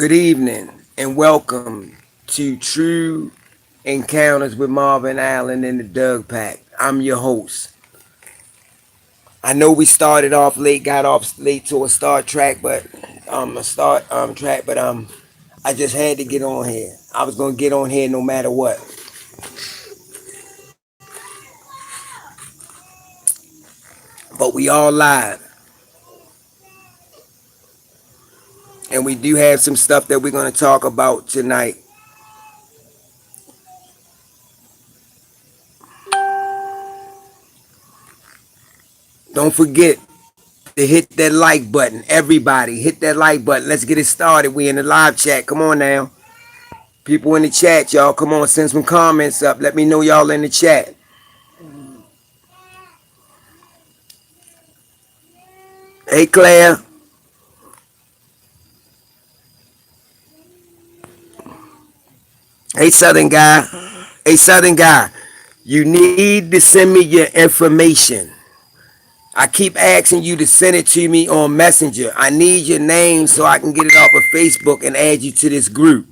Good evening and welcome to True Encounters with Marvin Allen and the Doug Pack. I'm your host. I know we started off late, got off late to a start track, but a start track, but I just had to get on here. I was gonna get on here no matter what. But we all live, and we do have some stuff that we're gonna talk about tonight. Don't forget to hit that like button. Everybody, hit that like button. Let's get it started. We in the live chat. Come on now. People in the chat, y'all. Come on, send some comments up. Let me know y'all in the chat. Hey, Claire. Hey, Southern guy. Hey, Southern guy. You need to send me your information. I keep asking you to send it to me on Messenger. I need your name so I can get it off of Facebook and add you to this group.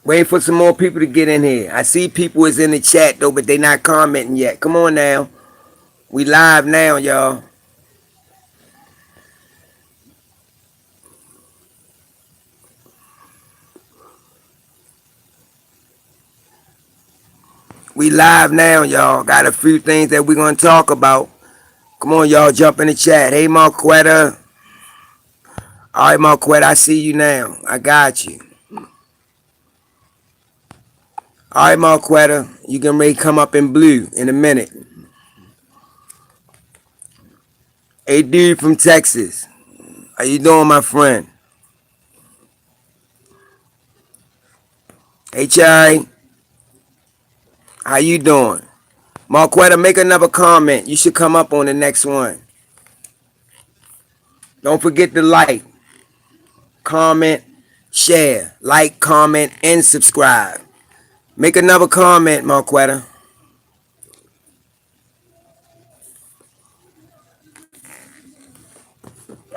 Waiting for some more people to get in here. I see people is in the chat though, but they not commenting yet. Come on now. We live now, y'all. We live now, y'all. Got a few things that we're gonna talk about. Come on, y'all, jump in the chat. Hey, Marquetta. All right, Marquetta, I see you now. I got you. All right, Marquetta, you can ready to come up in blue in a minute. Hey, dude from Texas. How you doing, my friend? Hey, Chai. How you doing? Marquetta, make another comment. You should come up on the next one. Don't forget to like, comment, share. Like, comment, and subscribe. Make another comment, Marquetta.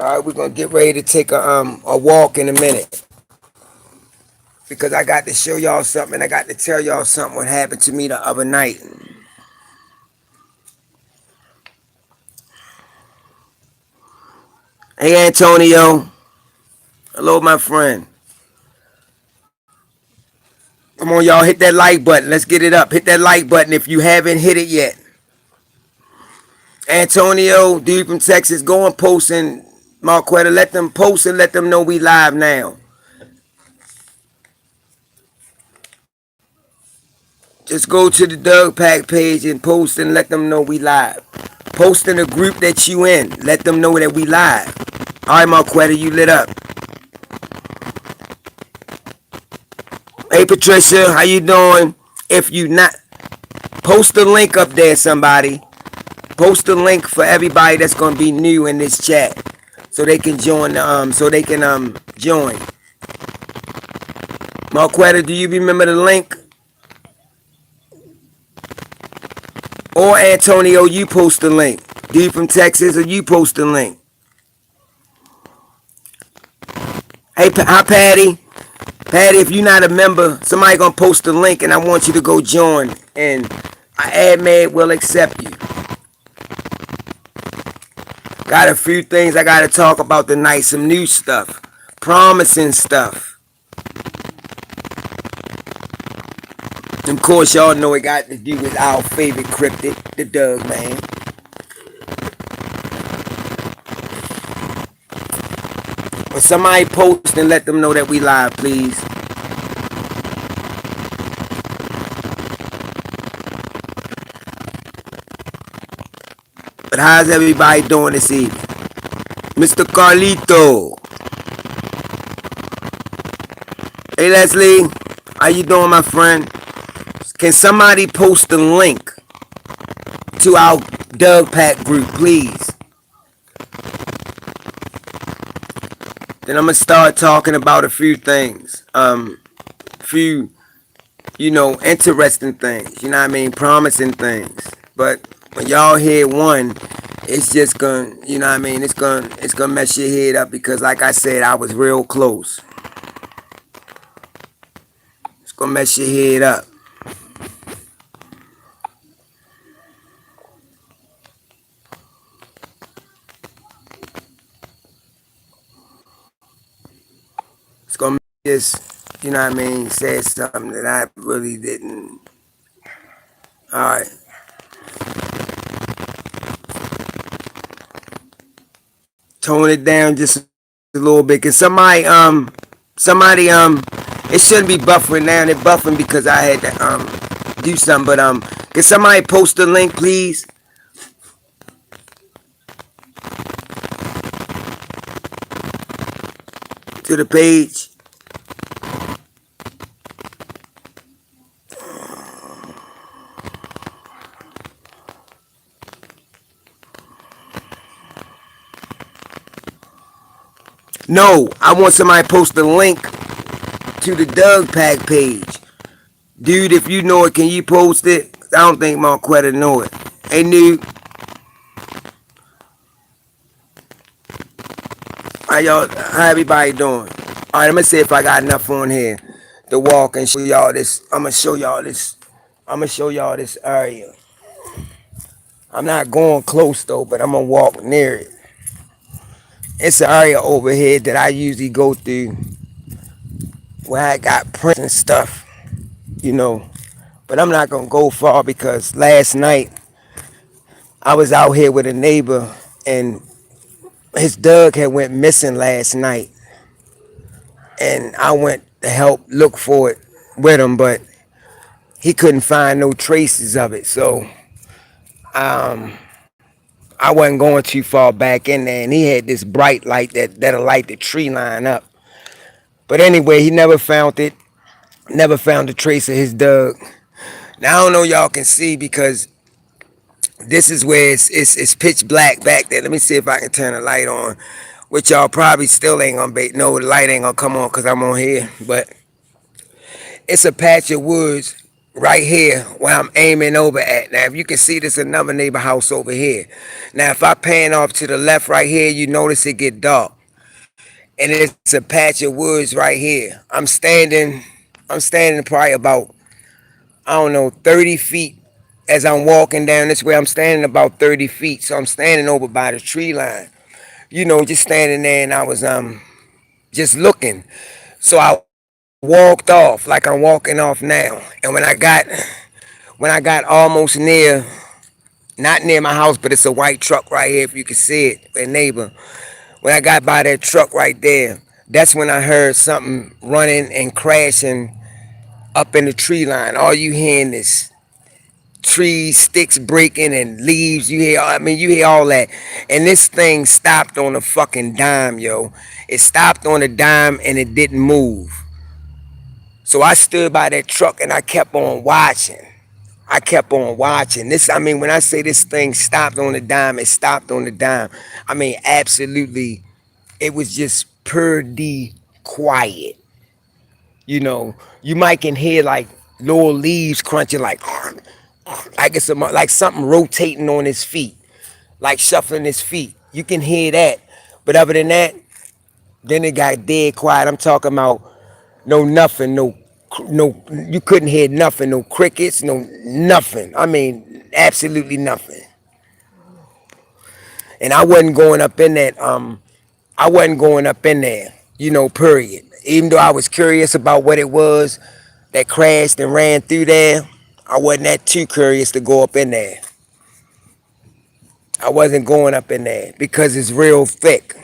All right, we're gonna get ready to take a walk in a minute because I got to show y'all something. I got to tell y'all something what happened to me the other night. Hey, Antonio. Hello, my friend. Come on, y'all, hit that like button. Let's get it up. Hit that like button if you haven't hit it yet. Antonio, dude from Texas, go and post in Marquetta. Let them post and let them know we live now. Just go to the Doug Pack page and post and let them know we live. Post in the group that you in. Let them know that we live. All right, Marquetta, you lit up. Hey, Patricia, how you doing? If you not, post the link up there, somebody. Post the link for everybody that's gonna be new in this chat, so they can join. Join. Marquetta, do you remember the link? Or Antonio, you post the link. Dude from Texas, or you post the link. Hey, hi Patty. Patty, if you're not a member, somebody gonna post the link, and I want you to go join. And admin will accept you. Got a few things I gotta talk about tonight. Some new stuff, promising stuff. And of course, y'all know it got to do with our favorite cryptid, the Doug man. When somebody post and let them know that we live, please. But how's everybody doing this evening? Mr. Carlito. Hey, Leslie. How you doing, my friend? Can somebody post the link to our Doug Pack group, please? Then I'm going to start talking about a few things. Few, interesting things. You know what I mean? Promising things. But when y'all hear one, it's just gonna, you know what I mean? It's gonna mess your head up because, like I said, I was real close. It's gonna mess your head up. It's gonna just, you know what I mean? Say something that I really didn't. All right, tone it down just a little bit. Cause somebody, it shouldn't be buffering now. They're buffering because I had to do something. But can somebody post the link, please, to the page? No, I want somebody to post the link to the Doug Pack page. Dude, if you know it, can you post it? I don't think Marquetta know it. Hey, dude, how everybody doing? All right, I'm gonna see if I got enough on here to walk and show y'all this. I'm gonna show y'all this. I'm gonna show y'all this area. I'm not going close though, but I'm gonna walk near it. It's an area over here that I usually go through where I got prints and stuff, you know. But I'm not gonna go far because last night I was out here with a neighbor and his dog had went missing last night, and I went to help look for it with him, but he couldn't find no traces of it. So I wasn't going too far back in there, and he had this bright light that'll light the tree line up. But anyway, he never found it. Never found a trace of his dog. Now I don't know y'all can see because this is where it's pitch black back there. Let me see if I can turn the light on, which y'all probably still ain't gonna be. No, the light ain't gonna come on because I'm on here. But it's a patch of woods right here where I'm aiming over at. Now, if you can see, there's another neighbor house over here. Now, if I pan off to the left right here, you notice it get dark. And it's a patch of woods right here. I'm standing probably about, I don't know, 30 feet as I'm walking down this way. I'm standing about 30 feet. So I'm standing over by the tree line. You know, just standing there, and I was just looking. So I walked off like I'm walking off now. And when I got almost near, not near my house, but it's a white truck right here if you can see it, a neighbor. When I got by that truck right there, that's when I heard something running and crashing up in the tree line. All you hearing is trees, sticks breaking, and leaves. You hear all that. And this thing stopped on a fucking dime, yo. It stopped on a dime and it didn't move. So I stood by that truck and I kept on watching. I kept on watching. When I say this thing stopped on the dime, it stopped on the dime. Absolutely, it was just purdy quiet. You might can hear like little leaves crunching, like it's like something rotating on his feet, like shuffling his feet. You can hear that, but other than that, then it got dead quiet. I'm talking about no nothing, no. You couldn't hear nothing, no crickets, no nothing. Absolutely nothing. And I wasn't going up in that. I wasn't going up in there. Period. Even though I was curious about what it was that crashed and ran through there, I wasn't that too curious to go up in there. I wasn't going up in there because it's real thick.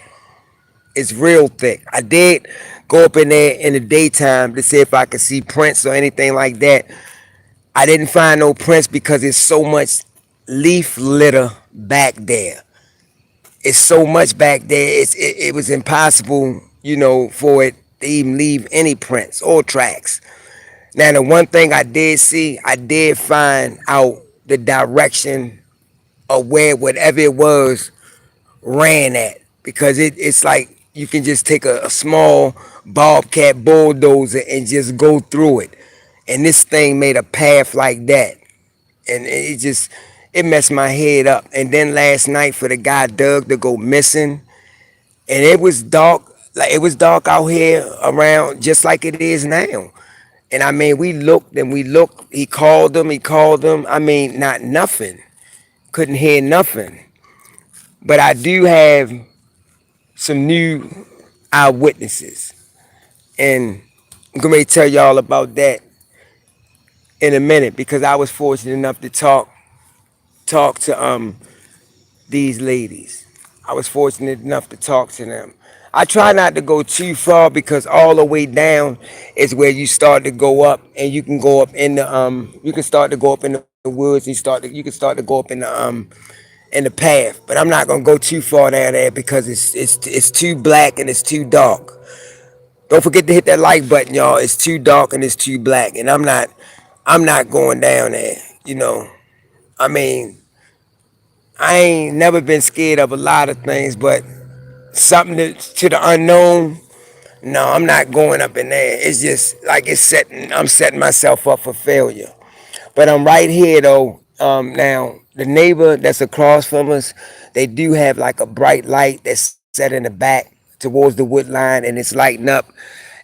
It's real thick. I did go up in there in the daytime to see if I could see prints or anything like that. I didn't find no prints because it's so much leaf litter back there. It's so much back there. It was impossible, for it to even leave any prints or tracks. Now, the one thing I did see, I did find out the direction of where whatever it was ran at, because it's like you can just take a small bobcat bulldozer and just go through it, and this thing made a path like that, and it messed my head up. And then last night for the guy Doug to go missing, and it was dark, like it was dark out here around just like it is now. And I mean, we looked and we looked. He called them. I mean, not nothing. Couldn't hear nothing. But I do have some new eyewitnesses, and I'm going to tell y'all about that in a minute because I was fortunate enough to talk to these ladies. I was fortunate enough to talk to them. I try not to go too far because all the way down is where you start to go up, and you can go up in the you can start to go up in the woods, and you can start to go up in the path. But I'm not gonna go too far down there because it's too black and it's too dark. Don't forget to hit that like button, y'all. It's too dark and it's too black, and I'm not going down there. I mean, I ain't never been scared of a lot of things, but something to the unknown. No, I'm not going up in there. It's just like I'm setting myself up for failure. But I'm right here though. Now the neighbor that's across from us, they do have like a bright light that's set in the back towards the wood line, and it's lighting up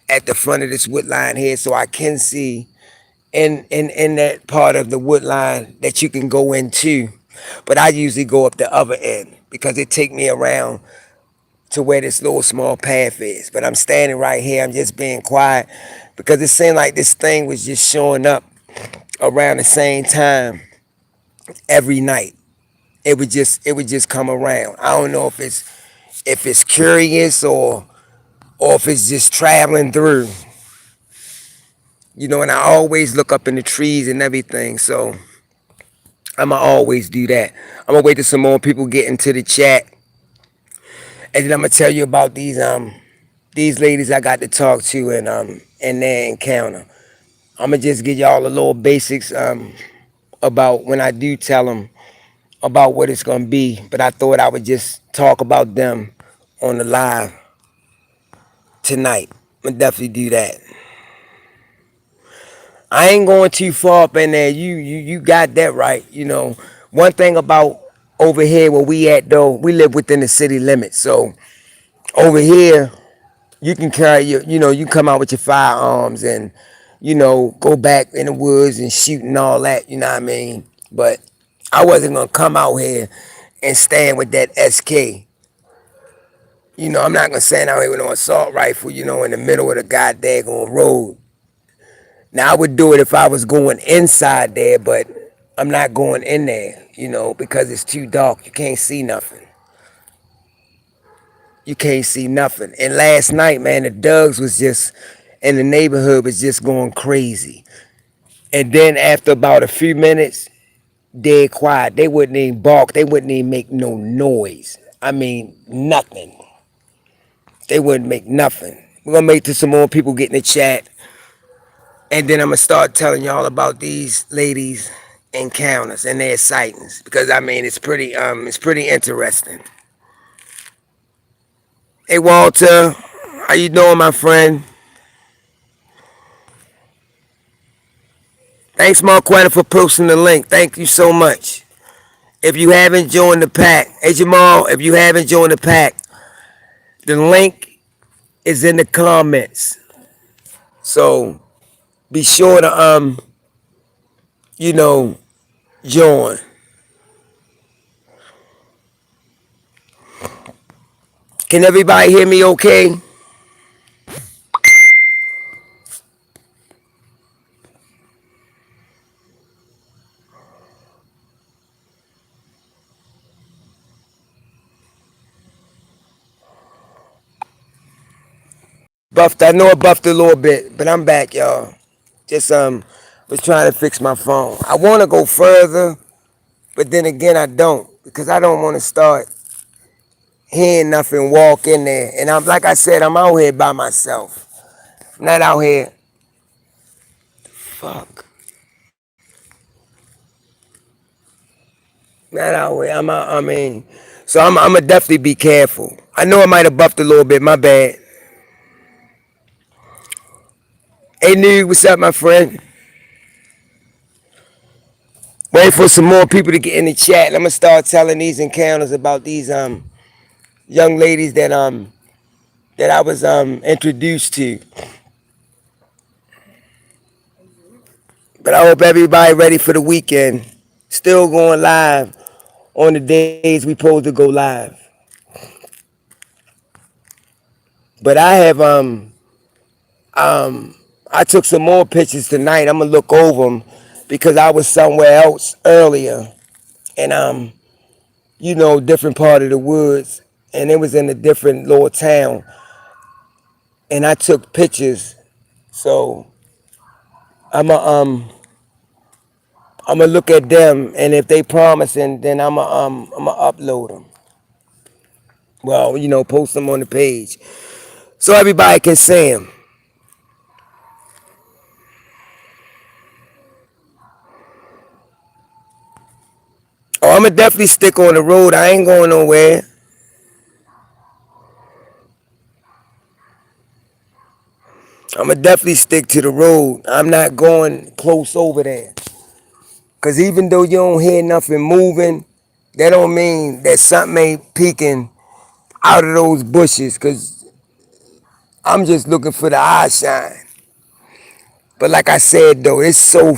at the front of this wood line here, so I can see in that part of the wood line that you can go into. But I usually go up the other end because it take me around to where this little small path is. But I'm standing right here. I'm just being quiet because it seemed like this thing was just showing up around the same time every night. It would just come around. I don't know if it's curious or if it's just traveling through. And I always look up in the trees and everything. So I'ma always do that. I'm gonna wait till some more people get into the chat, and then I'm gonna tell you about these ladies I got to talk to and their encounter. I'm gonna just give y'all a little basics about when I do tell them about what it's gonna be. But I thought I would just talk about them on the live tonight. I'm gonna definitely do that. I ain't going too far up in there. You got that right. One thing about over here where we at though, we live within the city limits. So over here, you can carry you come out with your firearms and go back in the woods and shoot and all that. You know what I mean? But I wasn't gonna come out here and stand with that SK. I'm not gonna stand out here with no assault rifle. In the middle of the goddamn road. Now I would do it if I was going inside there, but I'm not going in there, because it's too dark. You can't see nothing. You can't see nothing. And last night, man, the dogs was just in the neighborhood was just going crazy. And then after about a few minutes, dead quiet. They wouldn't even bark. They wouldn't even make no noise. I mean, nothing. They wouldn't make nothing. We're gonna make to some more people get in the chat. And then I'm gonna start telling y'all about these ladies' encounters and their sightings because I mean it's pretty interesting. Hey Walter, how you doing, my friend? Thanks, Marquetta, for posting the link. Thank you so much. If you haven't joined the pack, hey Jamal, if you haven't joined the pack, the link is in the comments. So be sure to you know, join. Can everybody hear me okay? Buffed. I know I buffed a little bit, but I'm back, y'all. Just was trying to fix my phone. I want to go further, but then again I don't because I don't want to start hearing nothing walk in there. And I'm like I said, I'm out here by myself. I'm not out here. Fuck. Not out here. I'm out. I mean, so I'm gonna definitely be careful. I know I might have buffed a little bit. My bad. Hey, New, what's up, my friend? Wait for some more people to get in the chat. I'm gonna start telling these encounters about these young ladies that I was introduced to. But I hope everybody ready for the weekend. Still going live on the days we supposed to go live. But I have I took some more pictures tonight. I'm gonna look over them because I was somewhere else earlier, and different part of the woods, and it was in a different little town, and I took pictures. So I'm a I'm gonna look at them, and if they promising, then I'm gonna upload them. Well, post them on the page so everybody can see them. Oh, I'm gonna definitely stick on the road. I ain't going nowhere. I'm gonna definitely stick to the road. I'm not going close over there. Cause even though you don't hear nothing moving, that don't mean that something ain't peeking out of those bushes. Cause I'm just looking for the eye shine. But like I said though, it's so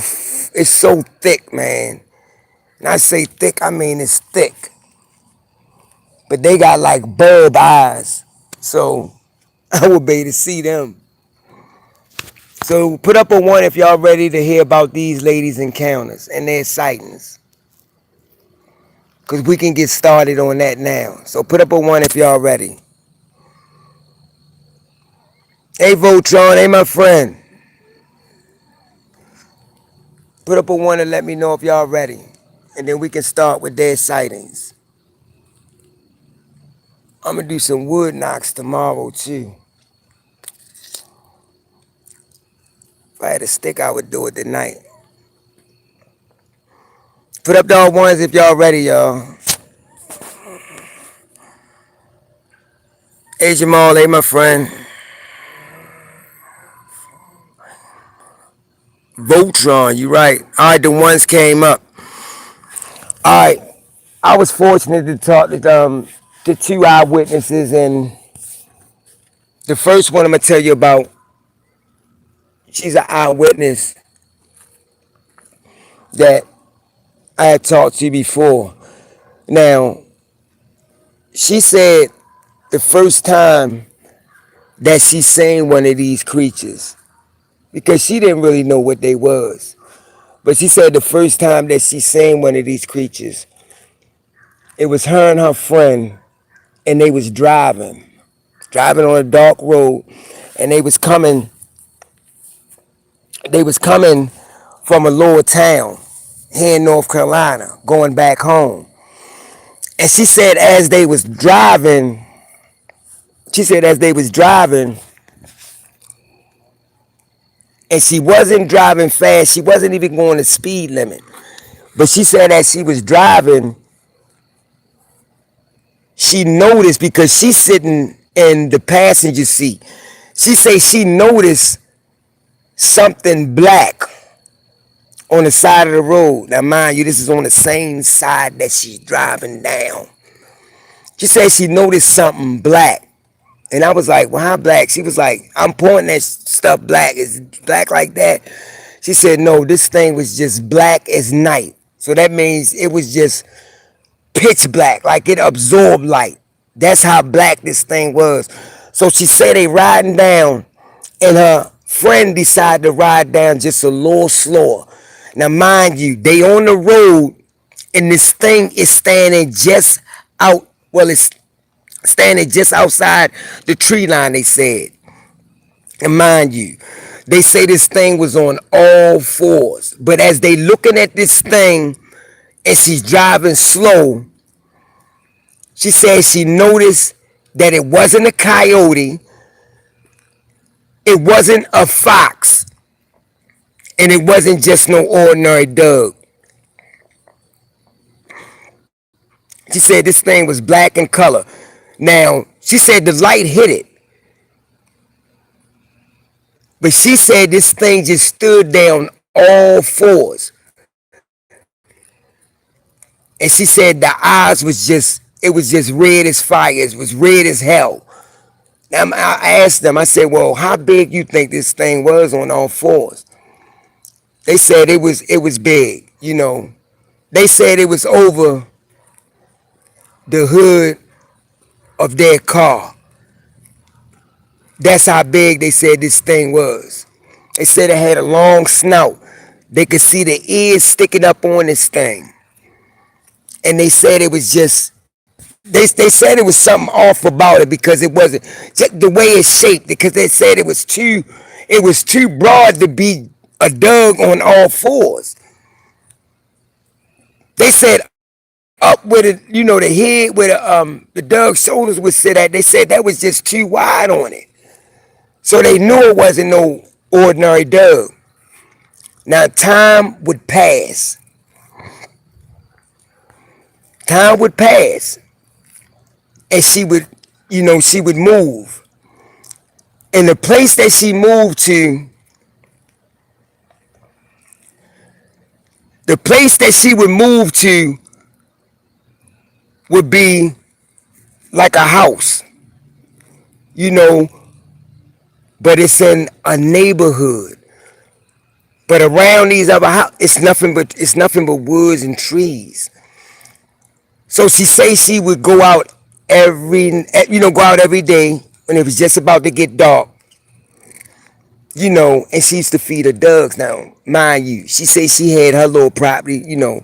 thick, man. And I say thick, I mean it's thick. But they got like bulb eyes. So I would be able to see them. So put up a one if y'all ready to hear about these ladies' encounters and their sightings. Because we can get started on that now. So put up a one if y'all ready. Hey Voltron, hey my friend. Put up a one and let me know if y'all ready. And then we can start with their sightings. I'm going to do some wood knocks tomorrow too. If I had a stick, I would do it tonight. Put up y'all ones if y'all ready, y'all. Hey Jamal, hey my friend. Voltron, you right. All right, the ones came up. All right, I was fortunate to talk to two eyewitnesses, and the first one I'm gonna tell you about. She's an eyewitness that I had talked to before. Now, she said the first time that she seen one of these creatures, because she didn't really know what they was, but she said the first time that she seen one of these creatures, it was her and her friend, and they was driving on a dark road, and they was coming from a lower town here in North Carolina, going back home. And she said as they was driving, and she wasn't driving fast. She wasn't even going the speed limit. But she said as she was driving, she noticed, because she's sitting in the passenger seat. She said she noticed something black on the side of the road. Now, mind you, this is on the same side that she's driving down. She said she noticed something black. And I was like, well, how black? She was like, I'm pointing at stuff black. Is it black like that? She said, no, this thing was just black as night. So that means it was just pitch black, like it absorbed light. That's how black this thing was. So she said they riding down, and her friend decided to ride down just a little slower. Now, mind you, they on the road, and this thing is standing just out. Well, it's standing just outside the tree line, they said. And mind you, they say this thing was on all fours. But as they looking at this thing and she's driving slow, she said she noticed that it wasn't a coyote, it wasn't a fox, and it wasn't just no ordinary dog. She said this thing was black in color. Now, she said the light hit it, but she said this thing just stood there on all fours. And she said the eyes was just, it was just red as fire. It was red as hell. Now I asked them, I said, well, how big you think this thing was on all fours? They said it was big, you know. They said it was over the hood of their car. That's how big they said this thing was. They said it had a long snout. They could see the ears sticking up on this thing. And they said it was just, they said it was something off about it because it wasn't just the way it's shaped, because they said it was too broad to be a Doug on all fours. They said up with it, you know, the head where the Doug shoulders would sit at, they said that was just too wide on it. So they knew it wasn't no ordinary Doug. Now time would pass. Time would pass. And she would, you know, she would move. And the place that she moved to, the place that she would move to would be like a house, you know, but it's in a neighborhood. But around these other houses, it's nothing but woods and trees. So she say she would go out go out every day when it was just about to get dark, you know, and she used to feed her Dougs. Now, mind you, she say she had her little property, you know,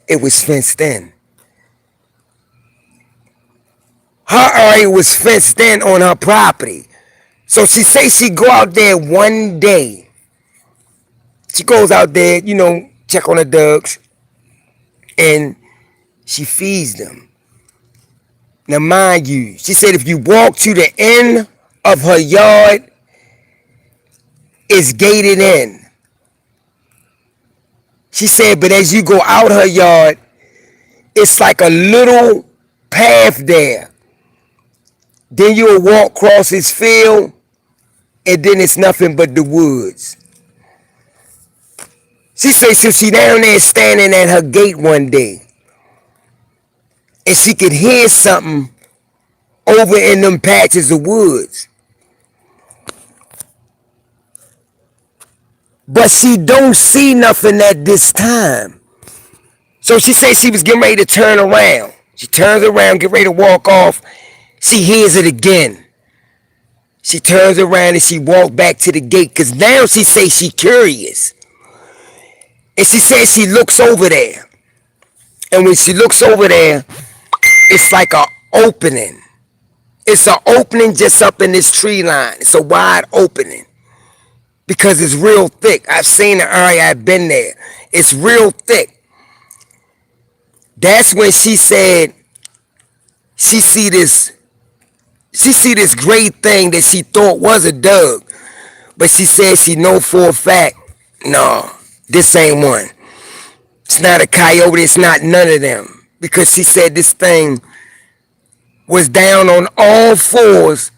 it was fenced in. Her area was fenced in on her property. So she say she go out there one day. She goes out there, you know, check on the Dougs, and she feeds them. Now, mind you, she said if you walk to the end of her yard, it's gated in. She said, but as you go out her yard, it's like a little path there. Then you'll walk across this field, and then it's nothing but the woods. She said, so she down there standing at her gate one day, and she could hear something over in them patches of woods. But she don't see nothing at this time. So she said she was getting ready to turn around. She turns around, get ready to walk off. She hears it again. She turns around and she walks back to the gate, because now she says she curious. And she says she looks over there. And when she looks over there, it's like an opening. It's an opening just up in this tree line. It's a wide opening because it's real thick. I've seen the area. I've been there. It's real thick. That's when she said she see this great thing that she thought was a Doug. But she said she know for a fact, no, this ain't one. It's not a coyote. It's not none of them. Because she said this thing was down on all fours,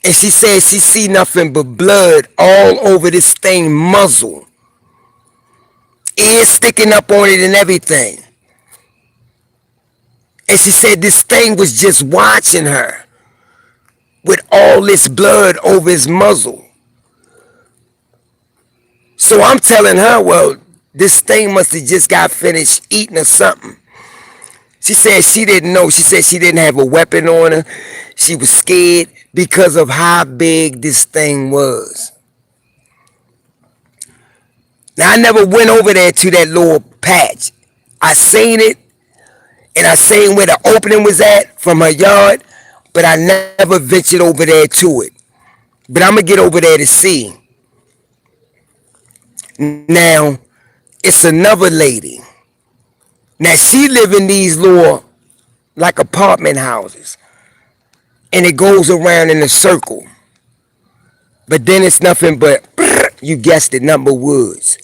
and she said she see nothing but blood all over this thing muzzle. Ears sticking up on it and everything. And she said this thing was just watching her with all this blood over his muzzle. So I'm telling her, well, this thing must have just got finished eating or something. She said she didn't know. She said she didn't have a weapon on her. She was scared because of how big this thing was. Now, I never went over there to that little patch. I seen it, and I seen where the opening was at from her yard, but I never ventured over there to it. But I'm going to get over there to see. Now, it's another lady. Now, she live in these little, like, apartment houses. And it goes around in a circle. But then it's nothing but, you guessed it, number woods.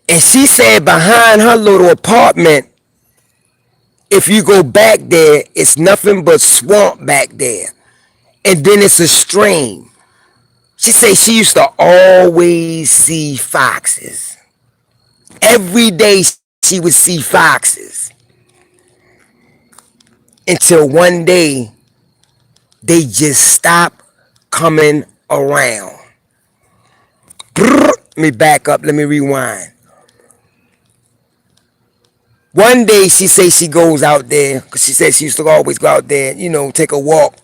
And she said behind her little apartment, if you go back there, it's nothing but swamp back there. And then it's a stream. She said she used to always see foxes. Every day she would see foxes. until one day they just stop coming around. Let me back up. Let me rewind. One day she says she goes out there because she says she used to always go out there, take a walk.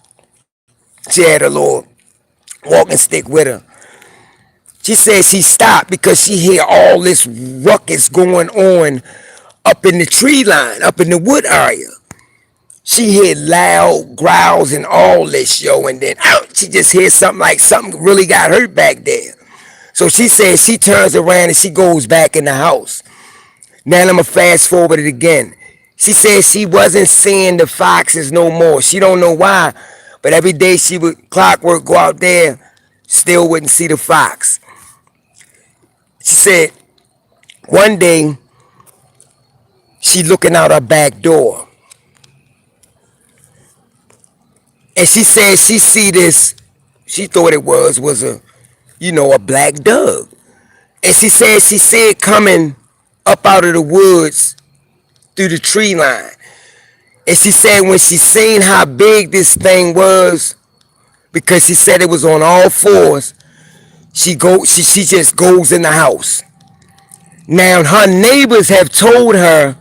She had a little walking stick with her. She said she stopped because she hear all this ruckus going on up in the tree line, up in the wood area. She hear loud growls and all this, yo, and then out, she just hears something like something really got hurt back there. So she says she turns around and she goes back in the house. Now I'm going to fast forward it again. She says she wasn't seeing the foxes no more. She don't know why, but every day she would clockwork go out there, still wouldn't see the fox. She said one day she looking out her back door. And she said she see this, she thought it was a black dog. And she said she see it coming up out of the woods through the tree line. And she said when she seen how big this thing was, because she said it was on all fours, she just goes in the house. Now her neighbors have told her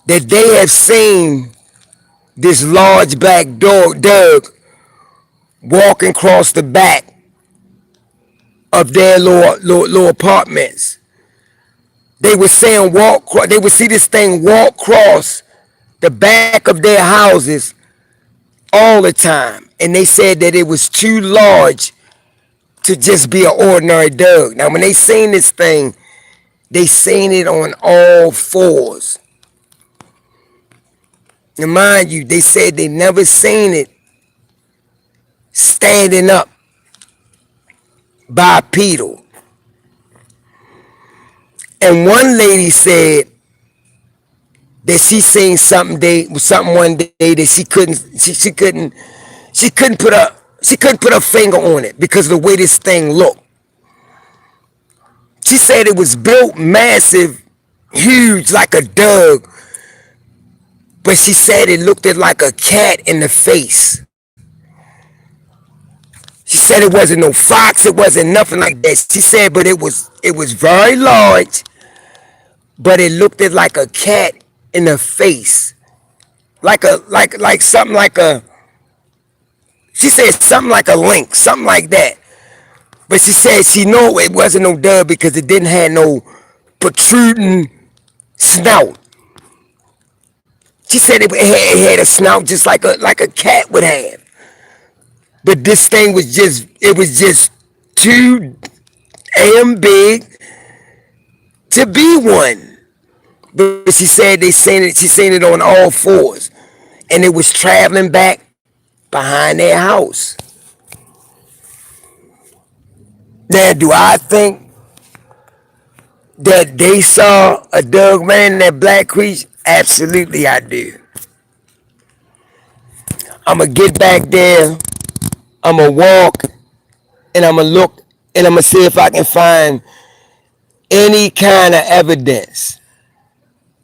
that they have seen this large black dog walking across the back of their little apartments. They were saying they would see this thing walk across the back of their houses all the time. And they said that it was too large to just be an ordinary dog. Now when they seen this thing, they seen it on all fours. And mind you, they said they never seen it standing up bipedal. And one lady said that she seen something one day that she couldn't put her finger on it because of the way this thing looked. She said it was built massive, huge, like a dog, but she said it looked like a cat in the face. She said it wasn't no fox, it wasn't nothing like that. She said, but it was very large, but it looked like a cat in the face, like something like a. She said something like a lynx, something like that. But she said she knew it wasn't no dove because it didn't have no protruding snout. She said it had a snout just like a cat would have. But this thing was just too damn big to be one. But she said she seen it on all fours. And it was traveling back behind their house. Now, do I think that they saw a dog man in that black creature? Absolutely, I do. I'm going to get back there. I'm going to walk. And I'm going to look. And I'm going to see if I can find any kind of evidence.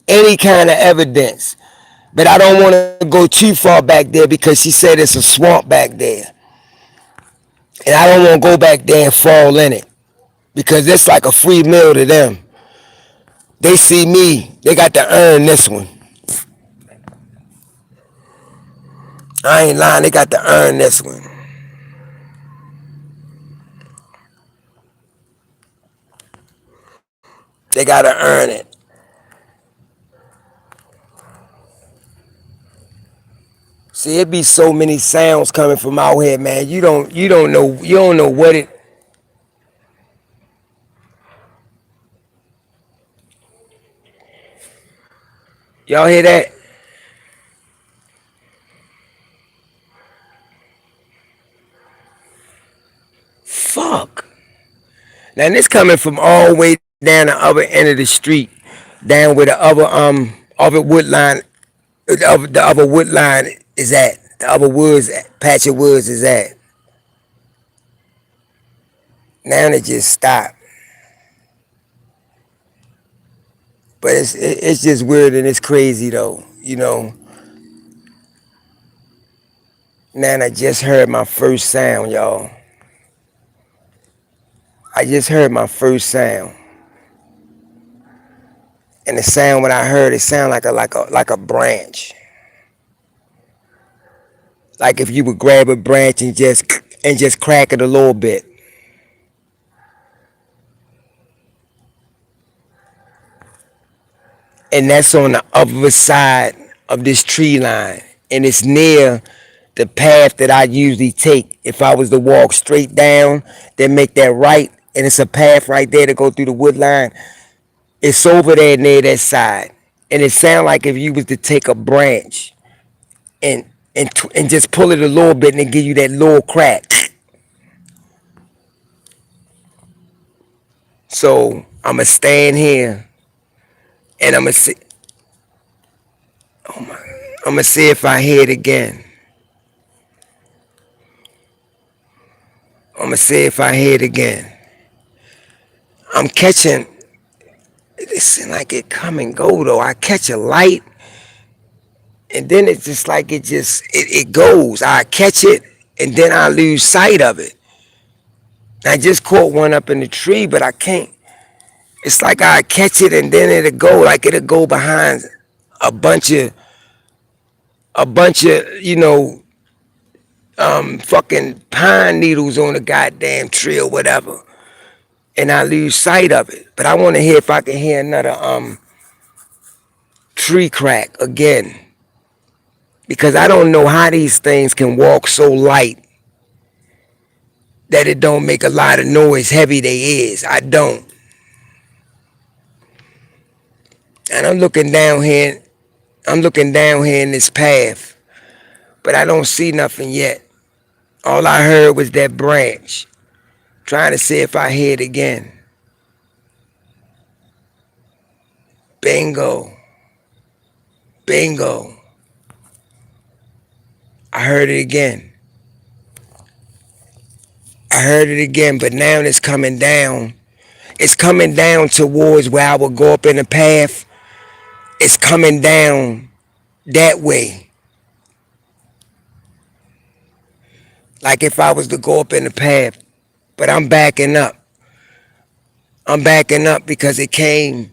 Any kind of evidence. But I don't want to go too far back there because she said it's a swamp back there. And I don't want to go back there and fall in it. Because it's like a free meal to them. They see me, they got to earn this one. I ain't lying, they got to earn this one. They got to earn it. See, it be so many sounds coming from out here, man. You don't know what it. Y'all hear that? Fuck. Now this coming from all the way down the other end of the street, down where the other wood line, the other wood line is at. The other woods, patch of woods is at. Now they just stopped. But it's just weird and it's crazy though, Now I just heard my first sound, y'all. I just heard my first sound. And the sound when I heard it sound like a branch. Like if you would grab a branch and just crack it a little bit. And that's on the other side of this tree line. And it's near the path that I usually take. If I was to walk straight down, then make that right, and it's a path right there to go through the wood line. It's over there near that side. And it sounds like if you was to take a branch and and just pull it a little bit and it give you that little crack. So I'ma stand here and I'ma see if I hear it again. I'ma see if I hear it again. I'm catching it seems like it come and go though. I catch a light and then it's just like it goes. I catch it and then I lose sight of it. I just caught one up in the tree, but I can't. It's like I catch it and then it'll go behind a bunch of fucking pine needles on the goddamn tree or whatever, and I lose sight of it. But I want to hear if I can hear another tree crack again, because I don't know how these things can walk so light that it don't make a lot of noise. Heavy they is, I don't. And I'm looking down here. I'm looking down here in this path, but I don't see nothing yet. All I heard was that branch. Trying to see if I hear it again. Bingo. Bingo. I heard it again. I heard it again, but now it's coming down. It's coming down towards where I would go up in the path. It's coming down that way. Like if I was to go up in the path. But I'm backing up. I'm backing up because it came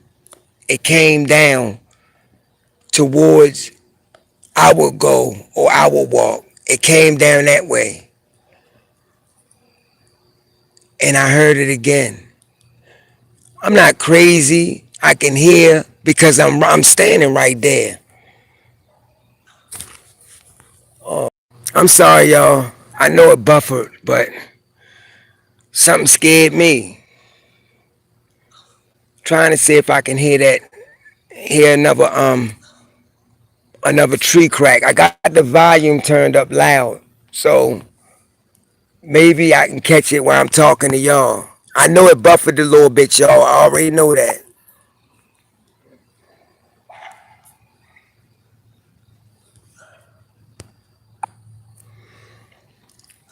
down towards I would go or I would walk. It came down that way. And I heard it again. I'm not crazy. I can hear because I'm standing right there. I'm sorry, y'all. I know it buffered, but something scared me. Trying to see if I can hear another tree crack. I got the volume turned up loud, so maybe I can catch it while I'm talking to y'all. I know it buffered a little bit, y'all. I already know that.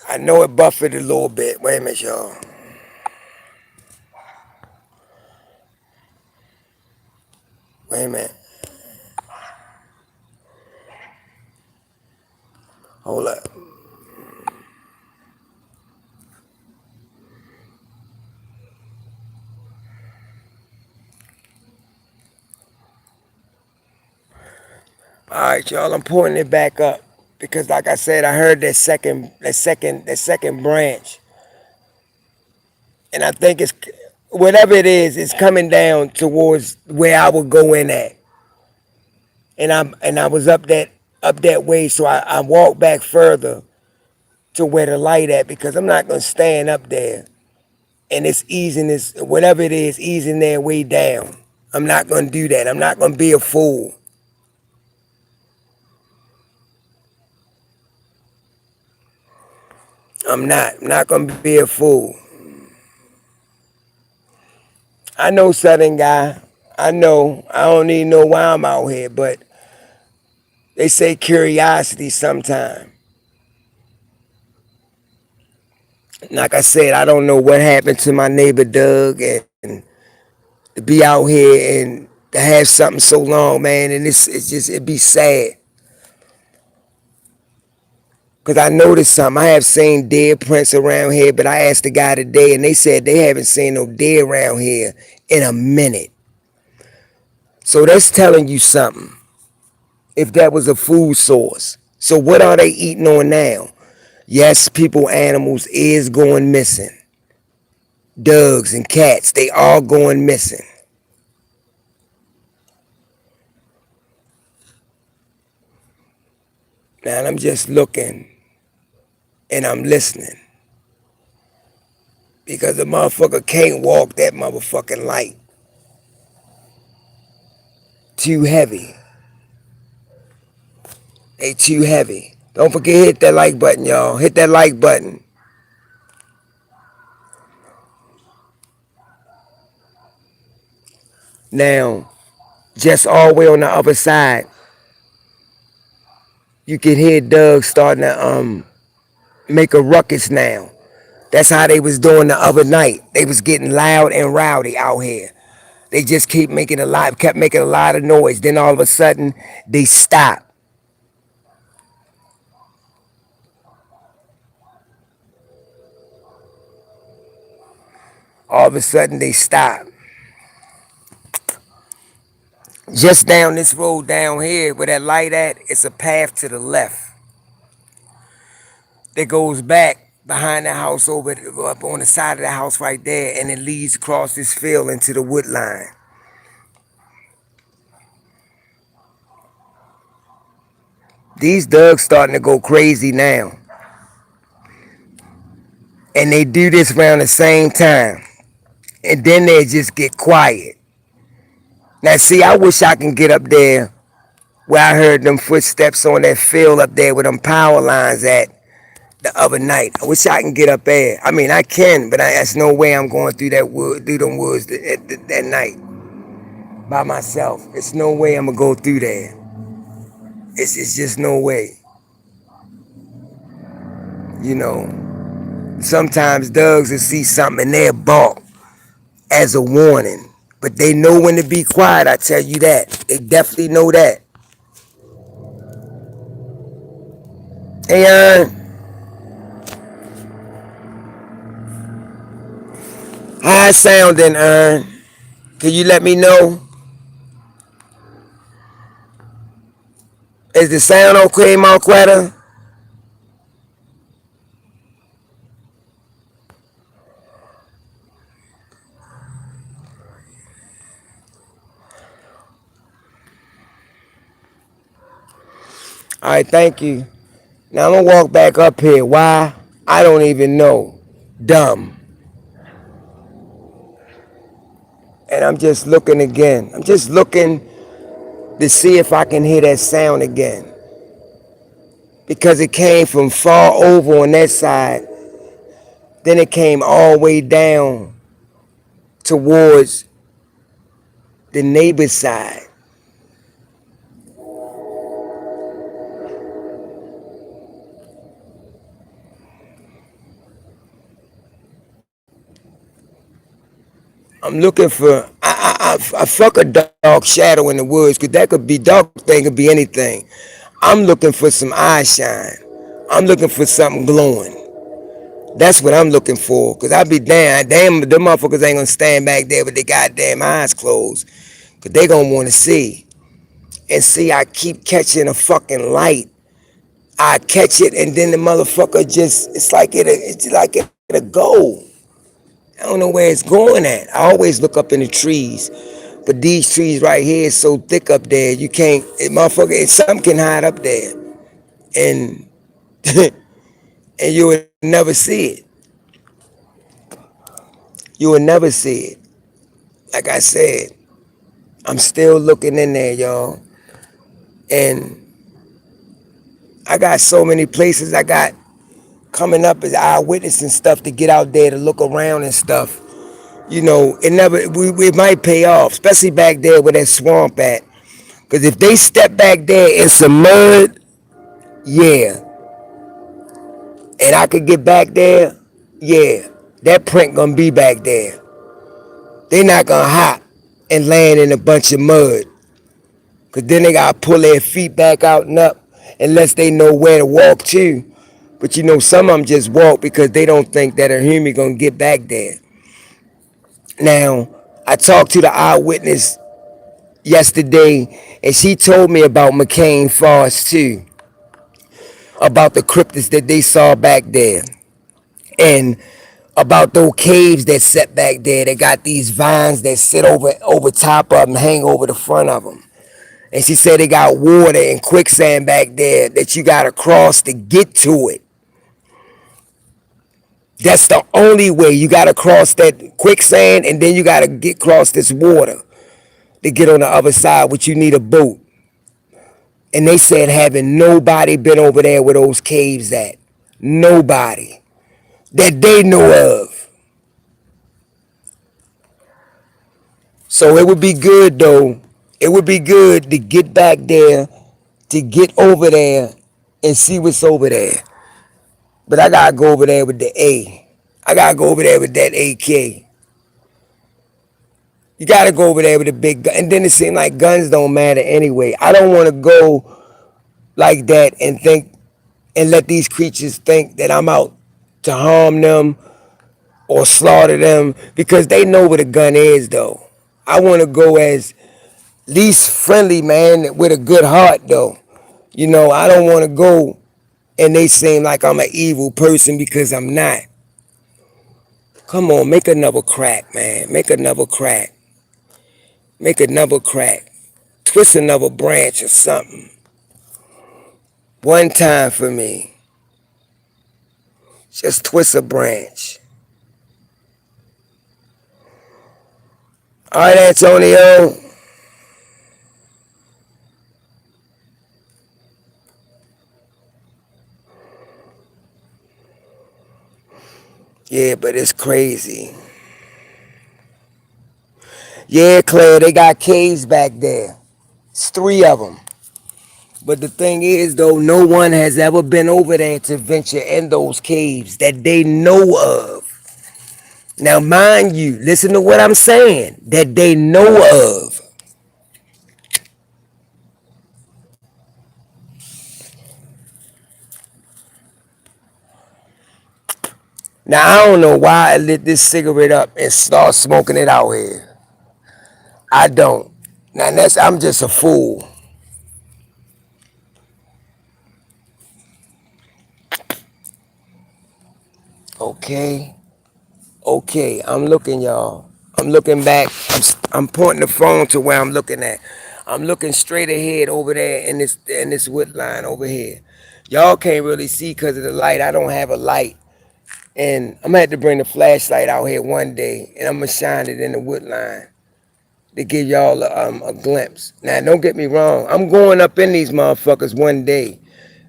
I know it buffered a little bit. Wait a minute, y'all. Wait a minute. Hold up. All right, y'all. I'm pulling it back up because, like I said, I heard that second branch, and I think it's whatever it is. It's coming down towards where I would go in at, and I was up that way, so I walked back further to where the light at because I'm not gonna stand up there and it's easing this whatever it is easing their way down. I'm not gonna do that. I'm not gonna be a fool. I'm not gonna be a fool. I know Southern guy. I know. I don't even know why I'm out here, but they say curiosity sometime. Like I said, I don't know what happened to my neighbor Doug and to be out here and to have something so long, man, and it's just it'd be sad. Cause I noticed something. I have seen deer prints around here, but I asked the guy today and they said they haven't seen no deer around here in a minute. So that's telling you something. If that was a food source. So what are they eating on now? Yes, people, animals is going missing. Dogs and cats, they all going missing. Now I'm just looking and I'm listening. Because the motherfucker can't walk that motherfucking light. Too heavy. They too heavy. Don't forget hit that like button, y'all. Hit that like button. Now, just all the way on the other side, you can hear Doug starting to make a ruckus now. That's how they was doing the other night. They was getting loud and rowdy out here. They just kept making a lot of noise. Then all of a sudden, they stop. All of a sudden, they stop. Just down this road down here where that light at, it's a path to the left that goes back behind the house over up on the side of the house right there, and it leads across this field into the wood line. These dogs starting to go crazy now. And they do this around the same time. And then they just get quiet. Now see, I wish I can get up there where I heard them footsteps on that field up there where them power lines at the other night. I wish I can get up there. I mean, I can, but there's no way I'm going through them woods that night by myself. It's no way I'm gonna go through there. It's just no way. You know, sometimes dogs will see something and they'll bark as a warning. But they know when to be quiet, I tell you that. They definitely know that. Hey, how it sounding, Can you let me know? Is the sound okay, Marquetta? All right, thank you. Now I'm gonna walk back up here. Why? I don't even know. Dumb. And I'm just looking again. I'm just looking to see if I can hear that sound again. Because it came from far over on that side. Then it came all the way down towards the neighbor's side. I'm looking for. I fuck a dark shadow in the woods, cause that could be dark thing, could be anything. I'm looking for some eye shine. I'm looking for something glowing. That's what I'm looking for. Cause I be damn, them motherfuckers ain't gonna stand back there with their goddamn eyes closed. Cause they gonna wanna see. And see, I keep catching a fucking light. I catch it and then the motherfucker just, it's like it'll go. I don't know where it's going at. I always look up in the trees. But these trees right here is so thick up there, you can't, something can hide up there. And and you would never see it. You would never see it. Like I said, I'm still looking in there, y'all. And I got so many places I got coming up as eyewitness and stuff to get out there to look around and stuff. You know, it might pay off, especially back there where that swamp at. Because if they step back there in some mud, yeah. And I could get back there, yeah. That print gonna be back there. They not gonna hop and land in a bunch of mud. Because then they gotta pull their feet back out and up unless they know where to walk to. But you know, some of them just walk because they don't think that a human gonna get back there. Now, I talked to the eyewitness yesterday, and she told me about McCain Falls too, about the cryptids that they saw back there, and about those caves that set back there. They got these vines that sit over top of them, hang over the front of them. And she said they got water and quicksand back there that you gotta cross to get to it. That's the only way. You gotta cross that quicksand, and then you gotta get across this water to get on the other side, which you need a boat. And they said having nobody been over there where those caves at. Nobody. That they know of. So it would be good though. It would be good to get back there, to get over there and see what's over there. But I gotta go over there with the A. I gotta go over there with that AK. You gotta go over there with a big gun. And then it seems like guns don't matter anyway. I don't wanna go like that and think and let these creatures think that I'm out to harm them or slaughter them because they know what a gun is though. I wanna go as least friendly, man, with a good heart though. You know, I don't wanna go and they seem like I'm an evil person because I'm not. Come on, make another crack, man. Make another crack. Make another crack. Twist another branch or something. One time for me. Just twist a branch. All right, Antonio. Yeah, but it's crazy. Yeah, Claire, they got caves back there. It's 3 of them. But the thing is, though, no one has ever been over there to venture in those caves that they know of. Now, mind you, listen to what I'm saying, that they know of. Now, I don't know why I lit this cigarette up and start smoking it out here. I don't. Now, I'm just a fool. Okay. Okay, I'm looking, y'all. I'm looking back. I'm pointing the phone to where I'm looking at. I'm looking straight ahead over there in this wood line over here. Y'all can't really see because of the light. I don't have a light. And I'm gonna have to bring the flashlight out here one day and I'm gonna shine it in the wood line to give y'all a glimpse. Now don't get me wrong, I'm going up in these motherfuckers one day,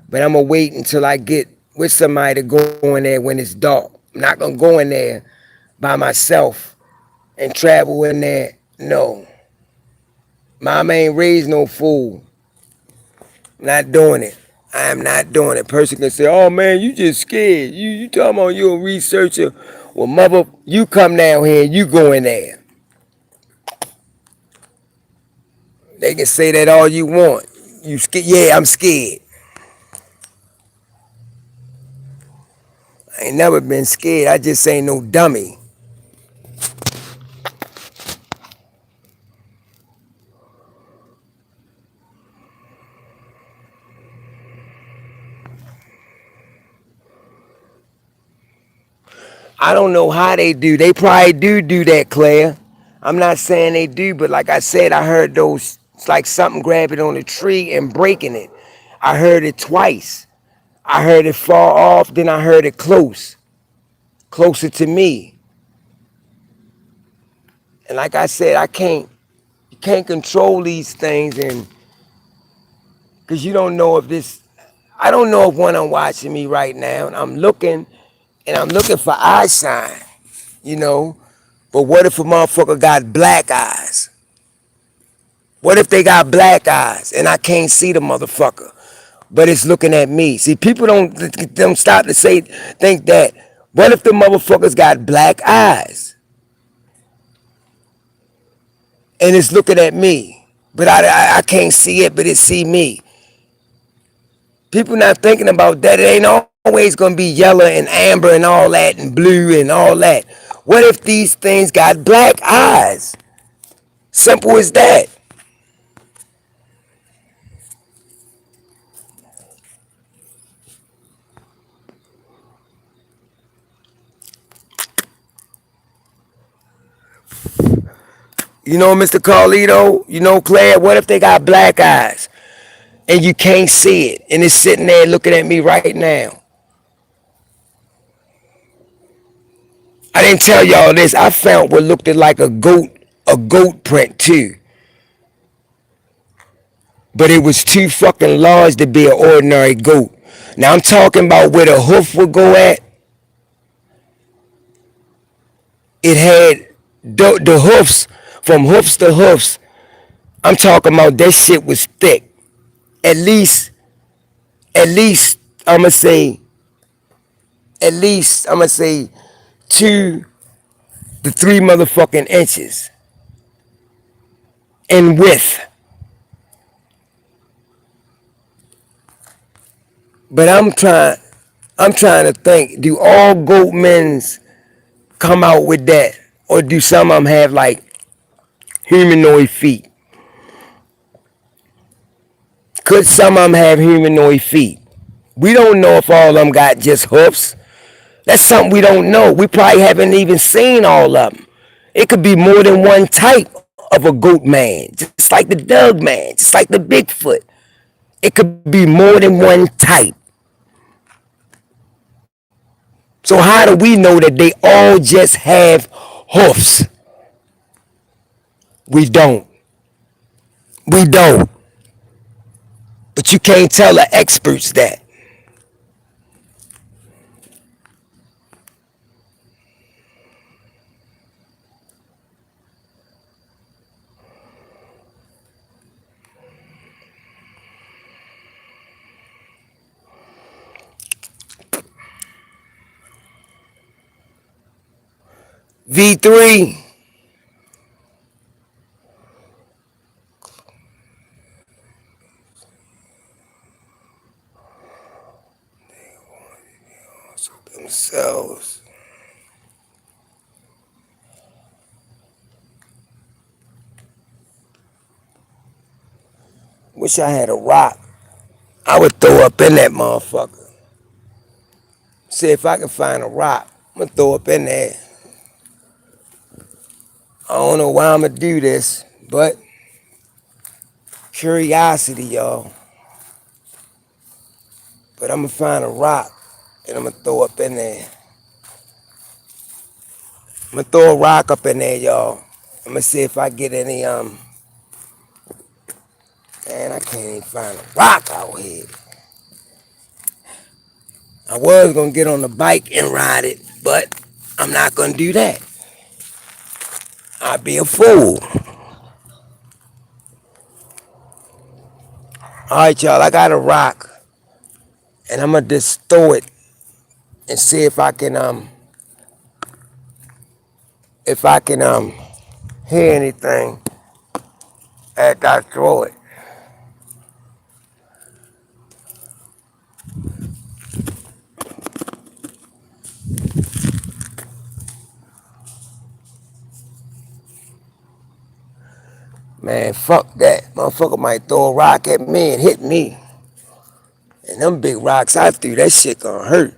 but I'm gonna wait until I get with somebody to go in there when it's dark. I'm not gonna go in there by myself and travel in there. No. Mama ain't raised no fool. I'm not doing it. I am not doing it. Person can say, oh man, you just scared. You talking about you a researcher. Well, mother, you come down here and you go in there. They can say that all you want. You scared? Yeah, I'm scared. I ain't never been scared. I just ain't no dummy. I don't know how they do. They probably do that, Claire. I'm not saying they do, but like I said, I heard those. It's like something grabbing on a tree and breaking it. I heard it twice. I heard it fall off, then I heard it closer to me. And like I said, you can't control these things, and because you don't know if this. I don't know if one I'm watching me right now, and I'm looking for eye shine, you know. But what if a motherfucker got black eyes? What if they got black eyes and I can't see the motherfucker, but it's looking at me? See, people don't stop to think that. What if the motherfuckers got black eyes and it's looking at me, but I can't see it, but it see me? People not thinking about that. It ain't always gonna be yellow and amber and all that and blue and all that. What if these things got black eyes? Simple as that. You know, Mr. Carlito, you know, Claire, what if they got black eyes and you can't see it and it's sitting there looking at me right now? I didn't tell y'all this. I found what looked like a goat print too. But it was too fucking large to be an ordinary goat. Now I'm talking about where the hoof would go at. It had the hoofs, from hoofs to hoofs. I'm talking about that shit was thick. At least, at least, I'ma say, I'ma say 2 to 3 motherfucking inches in width. But I'm trying to think, do all goat men's come out with that? Or do some of them have like humanoid feet? Could some of them have humanoid feet? We don't know if all of them got just hoofs. That's something we don't know. We probably haven't even seen all of them. It could be more than one type of a goat man, just like the Doug man, just like the Bigfoot. It could be more than one type. So how do we know that they all just have hoofs? We don't. We don't. But you can't tell the experts that. V3, themselves. Wish I had a rock. I would throw up in that motherfucker. See if I can find a rock. I'm gonna throw up in there. I don't know why I'm gonna do this, but curiosity, y'all. But I'm gonna find a rock and I'm gonna throw up in there. I'm gonna throw a rock up in there, y'all. I'm gonna see if I get any man, I can't even find a rock out here. I was gonna get on the bike and ride it, but I'm not gonna do that. I'd be a fool. Alright, y'all, I got a rock. And I'm gonna just throw it and see if I can hear anything after I throw it. Man, fuck that. Motherfucker might throw a rock at me and hit me. And them big rocks I threw, that shit gonna hurt.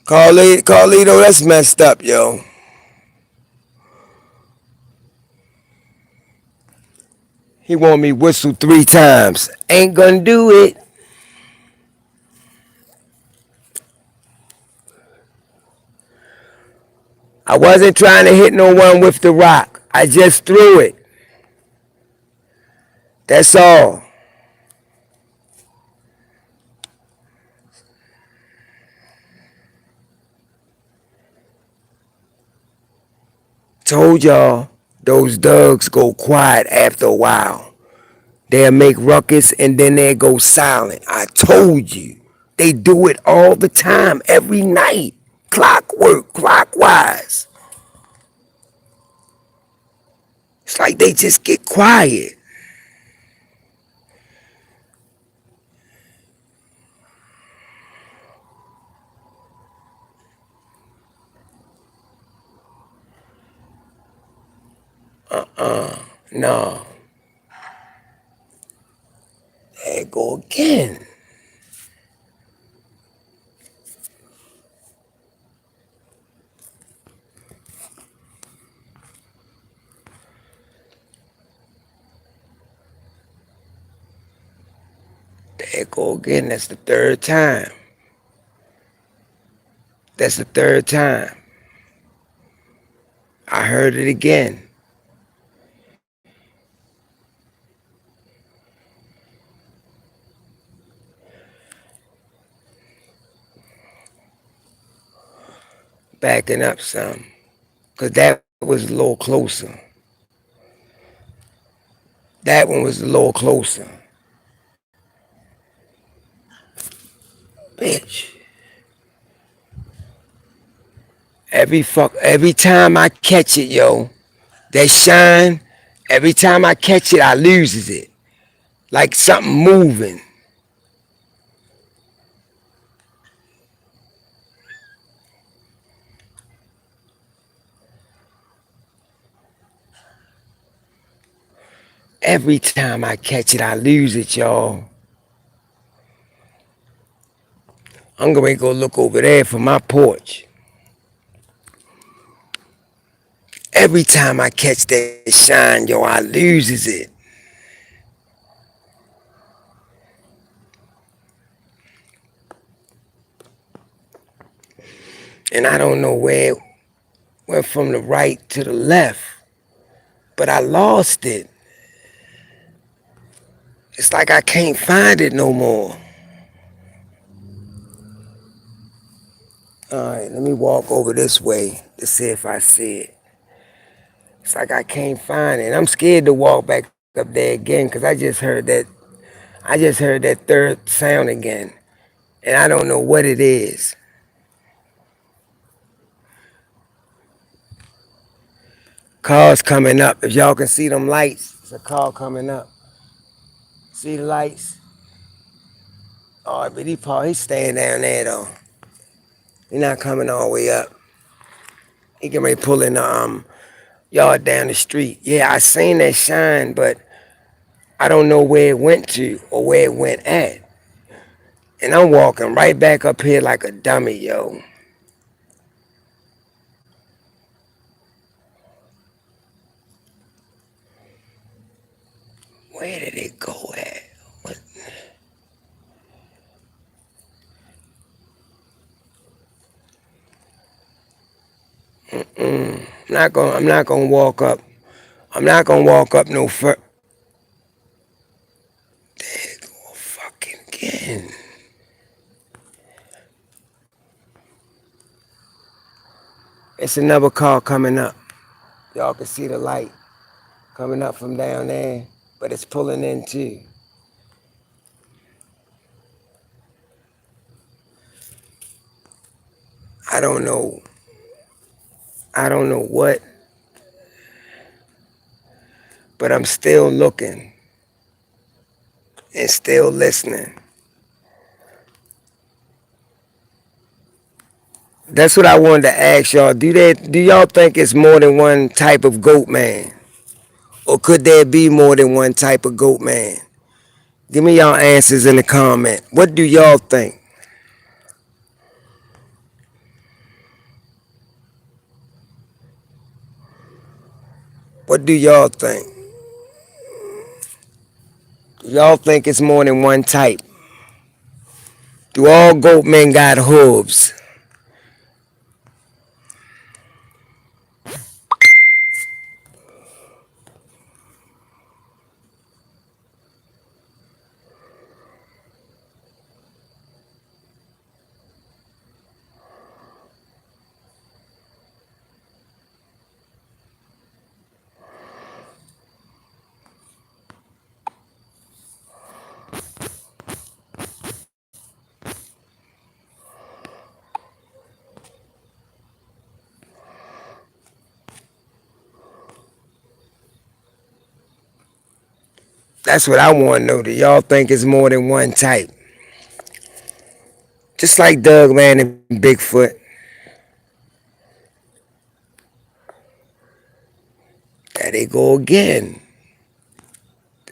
Carlito, that's messed up, yo. He want me whistle 3 times. Ain't gonna do it. I wasn't trying to hit no one with the rock. I just threw it. That's all. Told y'all those dogs go quiet after a while. They'll make ruckus and then they'll go silent. I told you. They do it all the time, every night. Clockwork, clockwise. It's like they just get quiet. No. There it go again. There it go again. That's the third time. That's the third time. I heard it again. Backing up some. Because that was a little closer. That one was a little closer. Bitch. Every time I catch it, yo, that shine, every time I catch it, I loses it. Like something moving. Every time I catch it, I lose it, y'all. I'm gonna go look over there for my porch. Every time I catch that shine, yo, I loses it. And I don't know where it went from the right to the left, but I lost it. It's like I can't find it no more. All right, let me walk over this way to see if I see it. It's like I can't find it. I'm scared to walk back up there again because I just heard that. I just heard that third sound again, and I don't know what it is. Cars coming up. If y'all can see them lights, it's a car coming up. See the lights? Oh, but he's staying down there though. He not coming all the way up. He can be pulling the yard down the street. Yeah, I seen that shine, but I don't know where it went to or where it went at. And I'm walking right back up here like a dummy, yo. Where did it go at? What? I'm not gonna walk up. I'm not gonna walk up no further. There it go fucking again. It's another car coming up. Y'all can see the light coming up from down there, but it's pulling in too. I don't know. I don't know what, but I'm still looking and still listening. That's what I wanted to ask y'all. Do y'all think it's more than one type of goat man? Or could there be more than one type of goat man? Give me y'all answers in the comment. What do y'all think? What do y'all think? Do y'all think it's more than one type? Do all goat men got hooves? That's what I want to know. Do y'all think it's more than one type? Just like Doug Man and Bigfoot. There they go again.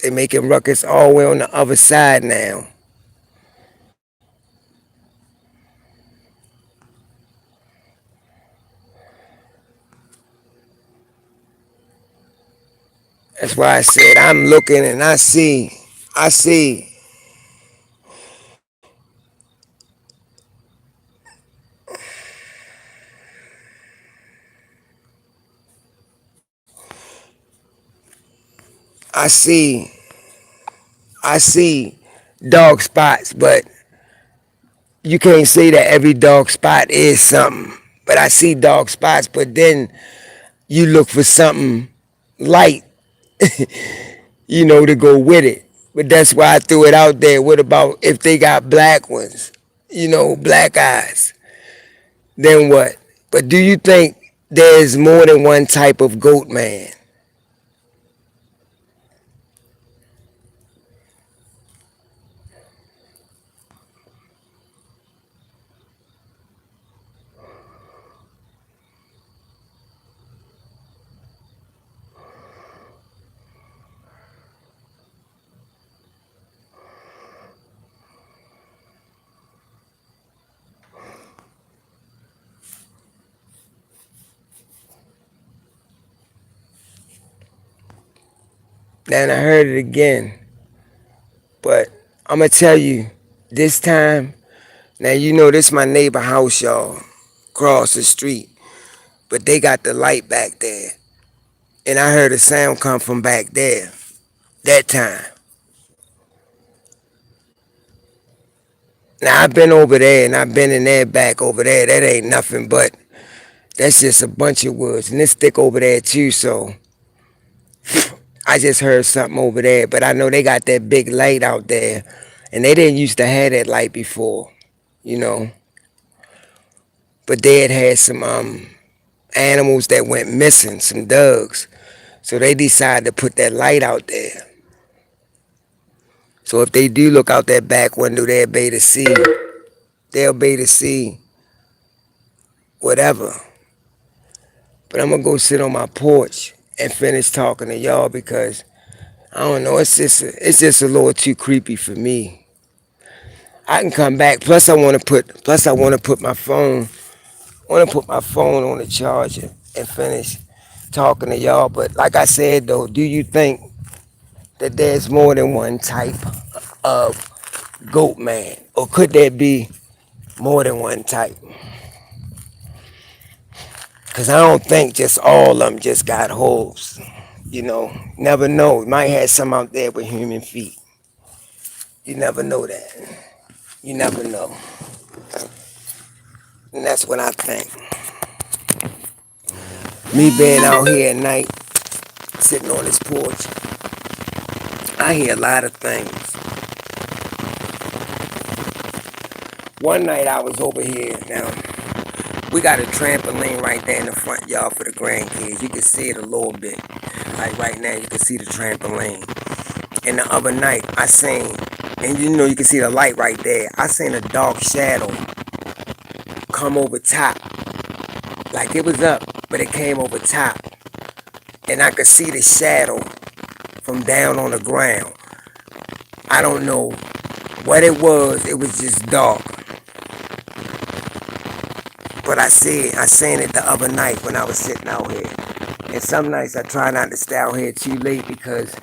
They making ruckus all the way on the other side now. That's why I said I'm looking and I see, I see, I see dog spots, but you can't say that every dog spot is something. But I see dog spots, but then you look for something light, to go with it. But that's why I threw it out there. What about if they got black ones? Black eyes. Then what? But do you think there's more than one type of goat man? Then I heard it again. But I'm going to tell you, this time, now this my neighbor house, y'all, across the street. But they got the light back there. And I heard a sound come from back there that time. Now I've been over there and I've been in there back over there. That ain't nothing but that's just a bunch of woods. And it's thick over there too, so I just heard something over there. But I know they got that big light out there. And they didn't used to have that light before, you know. But they had some animals that went missing, some dogs. So they decided to put that light out there. So if they do look out that back window, they'll be able to see. They'll be able to see whatever. But I'm gonna go sit on my porch and finish talking to y'all because I don't know. It's just a little too creepy for me. I can come back. Plus I want to put. Plus I want to put my phone. I want to put my phone on the charger and finish talking to y'all. But like I said though, do you think that there's more than one type of goat man, or could there be more than one type? Cause I don't think just all of them just got holes. Never know. You might have some out there with human feet. You never know that. You never know. And that's what I think. Me being out here at night, sitting on this porch, I hear a lot of things. One night I was over here. Now, we got a trampoline right there in the front yard for the grandkids. You can see it a little bit. Like right now, you can see the trampoline. And the other night, I seen, and you can see the light right there. I seen a dark shadow come over top. Like it was up, but it came over top. And I could see the shadow from down on the ground. I don't know what it was. It was just dark. But I seen it the other night when I was sitting out here. And some nights I try not to stay out here too late because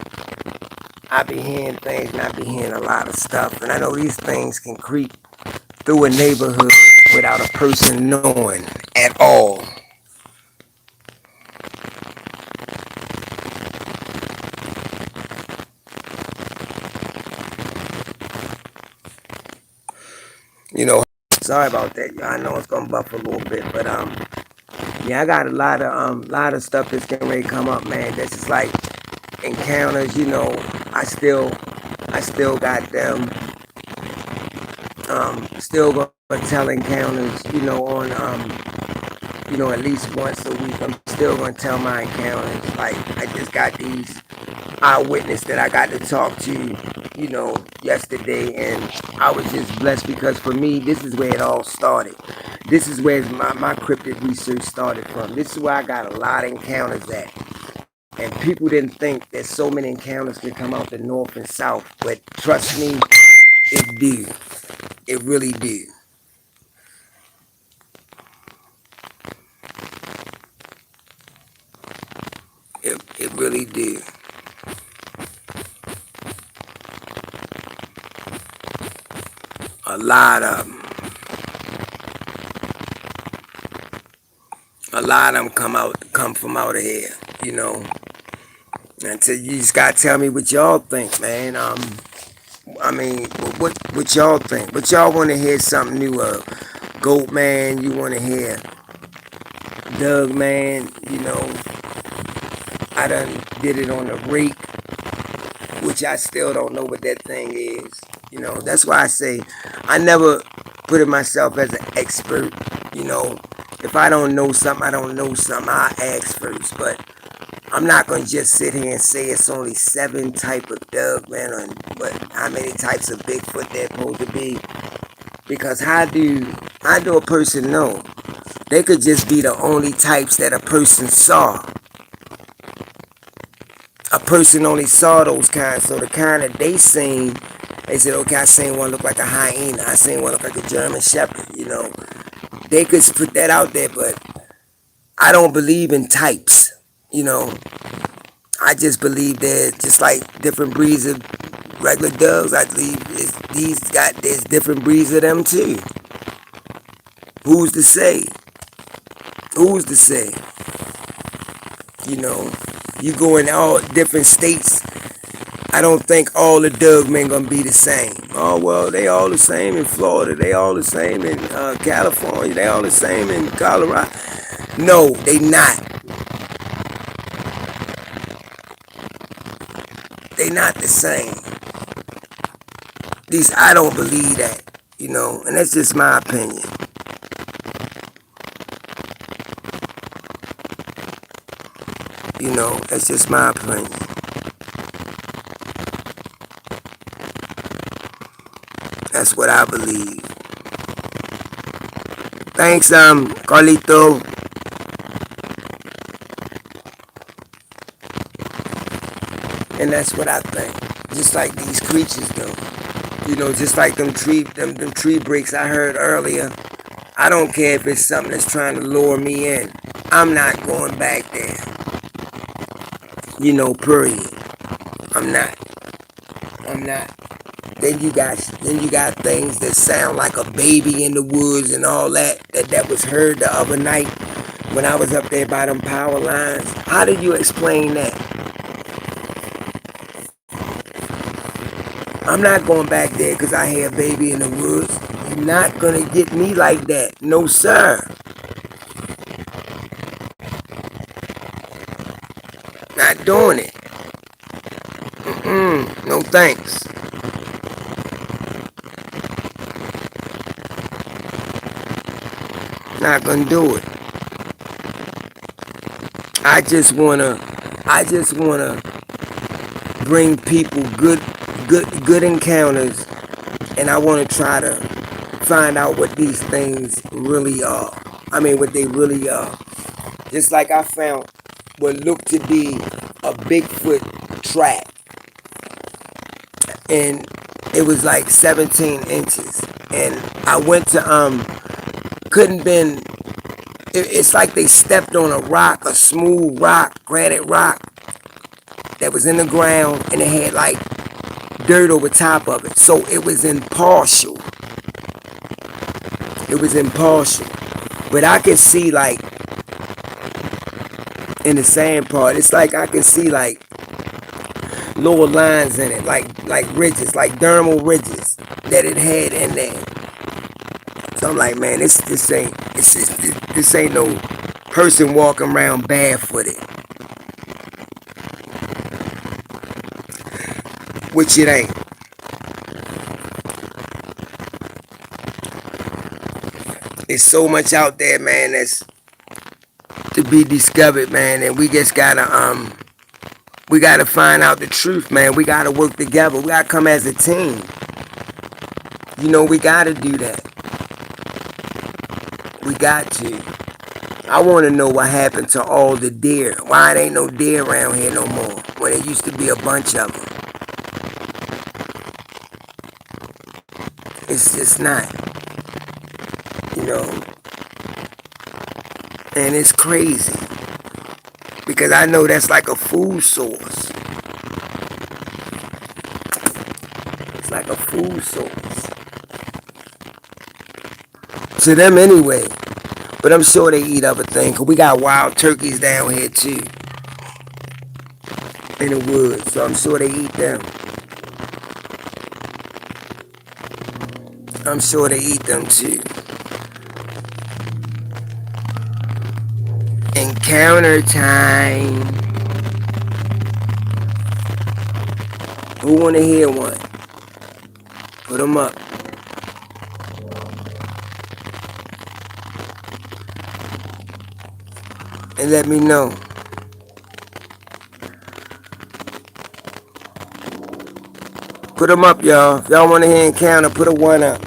I be hearing things and I be hearing a lot of stuff. And I know these things can creep through a neighborhood without a person knowing at all. Sorry about that, y'all. I know it's gonna buff a little bit, but yeah, I got a lot of stuff that's getting ready to come up, man. That's just like encounters, I still got them. Still gonna tell encounters, on at least once a week. I'm still gonna tell my encounters. Like I just got these eyewitness that I got to talk to, yesterday, and I was just blessed because for me, this is where it all started. This is where my cryptid research started from. This is where I got a lot of encounters at. And people didn't think that so many encounters could come out the north and south, but trust me, it do. It really do. It really do. A lot of them. A lot of them come from out of here, you know. Until you just gotta tell me what y'all think, man. I mean, what y'all think? What y'all want to hear something new of? Goat Man, you want to hear Doug Man? I done did it on the rake, which I still don't know what that thing is. That's why I say I never put it myself as an expert. If I don't know something, I don't know something. I ask first, but I'm not gonna just sit here and say it's only 7 type of Doug Man, but how many types of Bigfoot there's supposed to be? Because how do a person know? They could just be the only types that a person saw. A person only saw those kinds, so the kind that they seen, they said, okay, I seen one look like a hyena, I seen one look like a German Shepherd. They could put that out there, but I don't believe in types. I just believe that just like different breeds of regular dogs, I believe there's different breeds of them too. Who's to say? Who's to say? You go in all different states. I don't think all the Doug men gonna be the same. Oh well, they all the same in Florida. They all the same in California. They all the same in Colorado. No, they not. They not the same. At least I don't believe that. And that's just my opinion. That's just my opinion. That's what I believe. Thanks, Carlito. And that's what I think. Just like these creatures do. Just like them tree breaks I heard earlier. I don't care if it's something that's trying to lure me in. I'm not going back there. Period. I'm not. Then you got things that sound like a baby in the woods and all that was heard the other night when I was up there by them power lines. How do you explain that? I'm not going back there because I hear a baby in the woods. You're not gonna get me like that. No, sir. Not doing it. No thanks. Not gonna do it. I just wanna bring people good encounters, and I wanna try to find out what these things really are. I mean, what they really are. Just like I found what looked to be a Bigfoot track, and it was like 17 inches. And I went to couldn't been. It's like they stepped on a rock, a smooth rock, granite rock that was in the ground, and it had like dirt over top of it. So it was impartial. It was impartial. But I could see like in the sand part, it's like I can see like lower lines in it, like ridges, like dermal ridges that it had in there. So I'm like, man, this ain't no person walking around barefooted, which it ain't. There's so much out there, man, be discovered, man. And we just gotta find out the truth, man. We gotta work together. We gotta come as a team. You know, we gotta do that. We got to. I want to know what happened to all the deer. Why there ain't no deer around here no more when there used to be a bunch of them? It's just not, you know. And it's crazy because I know that's like a food source. It's like a food source to them anyway. But I'm sure they eat other things, because we got wild turkeys down here too in the woods, so I'm sure they eat them. I'm sure they eat them too. Encounter time. Who want to hear one? Put them up. And let me know. Put them up, y'all. If y'all want to hear encounter, put a 1 up.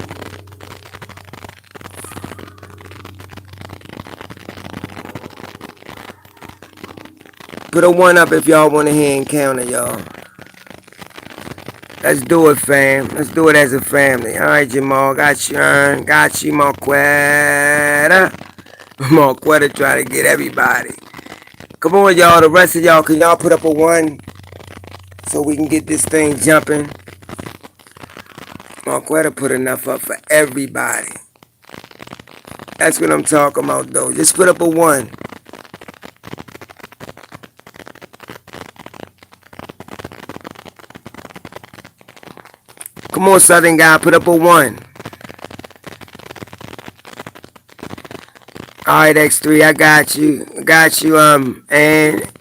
Put a 1 up if y'all want to hear encounter, y'all. Let's do it, fam. Let's do it as a family. All right, Jamal. Got you, Ern. Got you, Marquetta. Marquetta try to get everybody. Come on, y'all. The rest of y'all, can y'all put up a 1 so we can get this thing jumping? Marquetta put enough up for everybody. That's what I'm talking about, though. Just put up a 1. Come on, Southern guy, put up a 1. All right, X3, I got you. Got you, and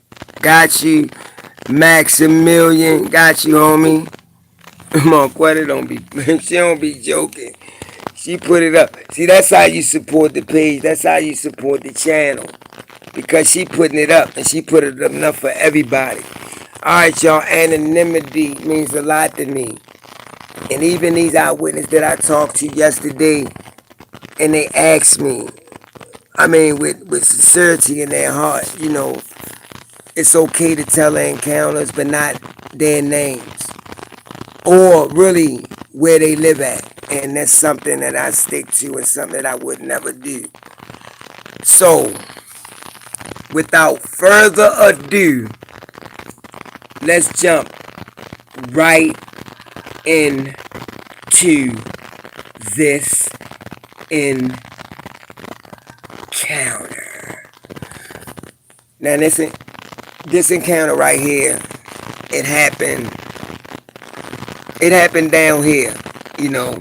got you, Maximilian. Got you, homie. Marquetta don't be, she don't be joking. She put it up. See, that's how you support the page. That's how you support the channel. Because she putting it up, and she put it up enough for everybody. All right, y'all, anonymity means a lot to me. And even these eyewitnesses that I talked to yesterday, and they asked me, I mean, with sincerity in their heart, you know, it's okay to tell their encounters, but not their names. Or really where they live at. And that's something that I stick to and something that I would never do. So, without further ado, let's jump right into this encounter. Now this encounter right here, it happened down here, you know,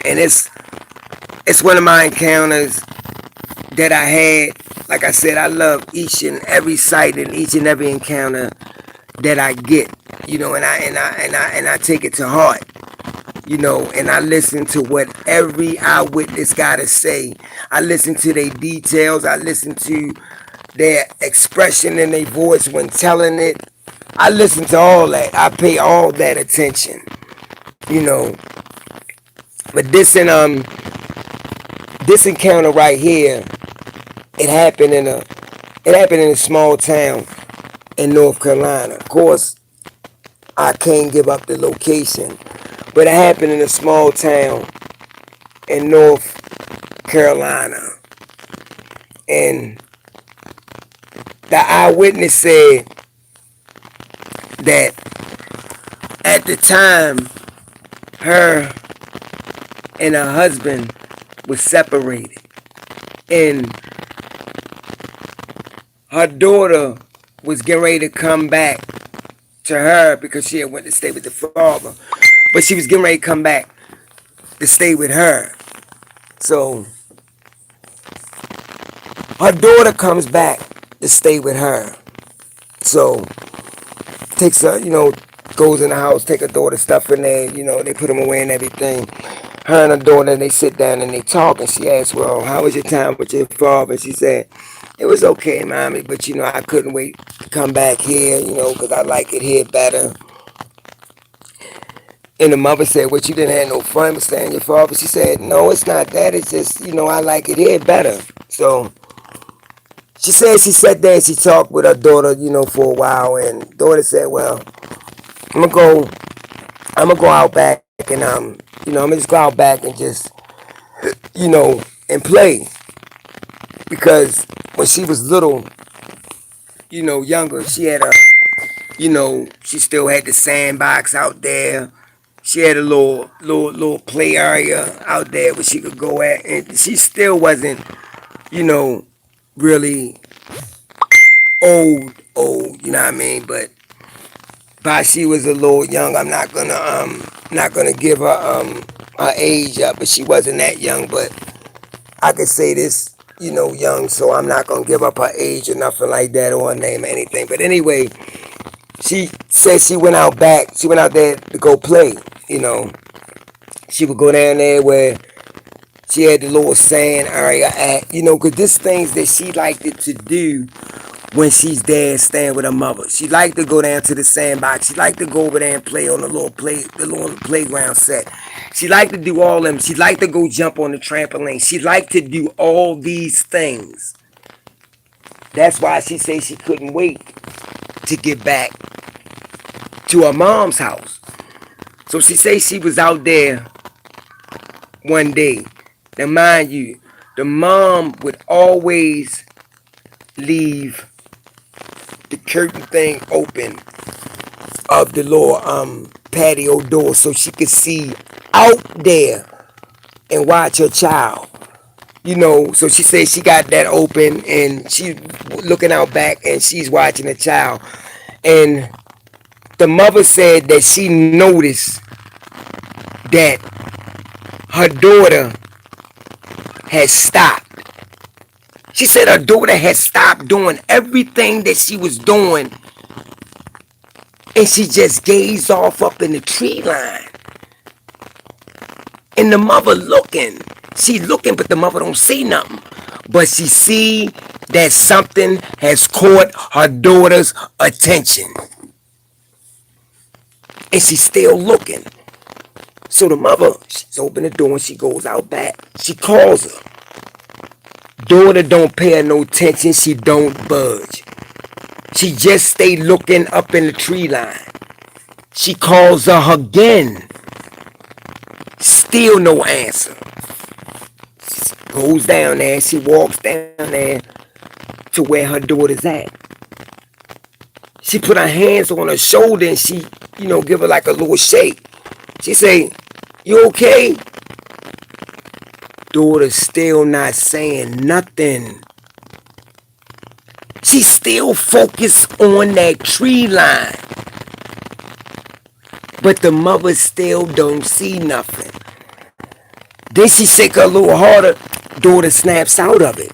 and it's one of my encounters that I had. Like I said, I love each and every sight and each and every encounter that I get, you know, and I take it to heart, you know, and I listen to what every eyewitness gotta say. I listen to their details. I listen to their expression in their voice when telling it. I listen to all that. I pay all that attention, you know. But this encounter right here, it happened in a small town in North Carolina. Of course, I can't give up the location, but it happened in a small town in North Carolina, and the eyewitness said that at the time, her and her husband was separated, and her daughter was getting ready to come back to her because she had went to stay with the father, but she was getting ready to come back to stay with her. So her daughter comes back to stay with her. So takes her, you know, goes in the house, take her daughter's stuff in there, you know, they put them away and everything. her and her daughter, they sit down and they talk, and she asks, well, how was your time with your father? And she said, it was okay, mommy, but I couldn't wait to come back here, because I like it here better. And the mother said, what, you didn't have no fun with staying your father? She said, no, it's not that. It's just, I like it here better. So she said she sat there and she talked with her daughter, for a while. And daughter said, well, I'm gonna go, I'm gonna go out back and I'm gonna just go out back and just, and play. Because when she was little, younger, she had she still had the sandbox out there. She had a little play area out there where she could go at, and she still wasn't, you know, really old. You know what I mean? But by she was a little young, I'm not gonna give her her age up, but she wasn't that young. But I could say this, young, so I'm not gonna give up her age or nothing like that or her name or anything. But anyway, she said she went out back. She went out there to go play. You know, she would go down there where she had the little sand area at. Because this things that she liked it to do when she's there staying with her mother. She liked to go down to the sandbox. She liked to go over there and play on the little playground set. She liked to do all them. She liked to go jump on the trampoline. She liked to do all these things. That's why she said she couldn't wait to get back to her mom's house. So she said she was out there one day. Now mind you, the mom would always leave the curtain thing open of the little patio door so she could see out there and watch her child. So she said she got that open and she's looking out back and she's watching the child. And the mother said that she noticed that her daughter had stopped. She said her daughter had stopped doing everything that she was doing and she just gazed off up in the tree line. And the mother looking. She looking, but the mother don't see nothing. But she see that something has caught her daughter's attention. And she's still looking. So the mother, she's open the door and she goes out back. She calls her. Daughter don't pay her no attention. She don't budge. She just stay looking up in the tree line. She calls her again. Still no answer. She goes down there. She walks down there to where her daughter's at. She put her hands on her shoulder and she, give her like a little shake. She say, you okay? Daughter still not saying nothing. She still focused on that tree line. But the mother still don't see nothing. Then she shake her a little harder. Daughter snaps out of it.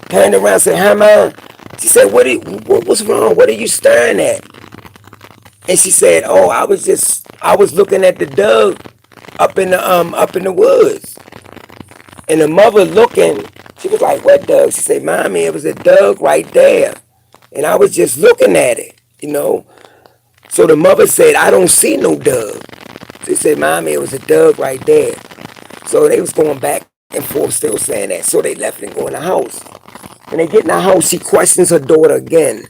Turned around and said, hi, Mom. She said, what's wrong? What are you staring at? And she said, oh, I was looking at the dog up in the woods. And the mother looking, she was like, what dog? She said, Mommy, it was a dog right there. And I was just looking at it. So the mother said, I don't see no dog. She said, Mommy, it was a dog right there. So they was going back and forth still saying that. So they left and go in the house. When they get in the house, she questions her daughter again.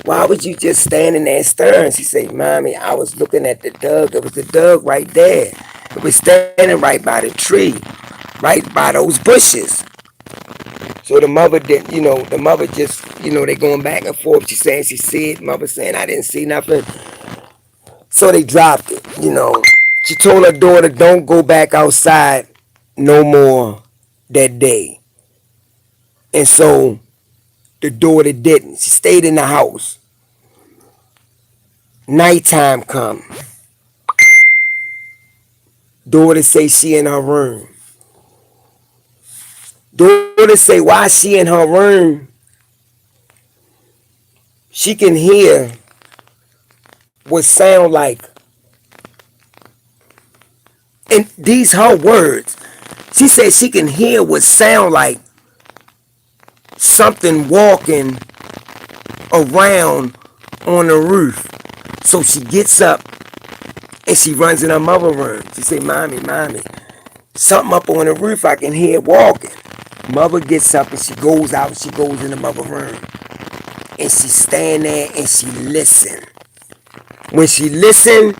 Why was you just standing there staring? She said, Mommy, I was looking at the dog. It was the dog right there. It was standing right by the tree, right by those bushes. So the mother didn't, the mother just, they going back and forth. She saying she see it. Mother saying, I didn't see nothing. So they dropped it. She told her daughter, don't go back outside no more that day. And so the daughter didn't. She stayed in the house. Nighttime come. Daughter say she in her room. Daughter say while she in her room, she can hear what sound like And these her words. She said she can hear what sound like something walking around on the roof. So she gets up and she runs in her mother's room. She said, Mommy, something up on the roof, I can hear it walking. Mother gets up and she goes out, she goes in the mother's room. And she stand there and she listen. When she listen,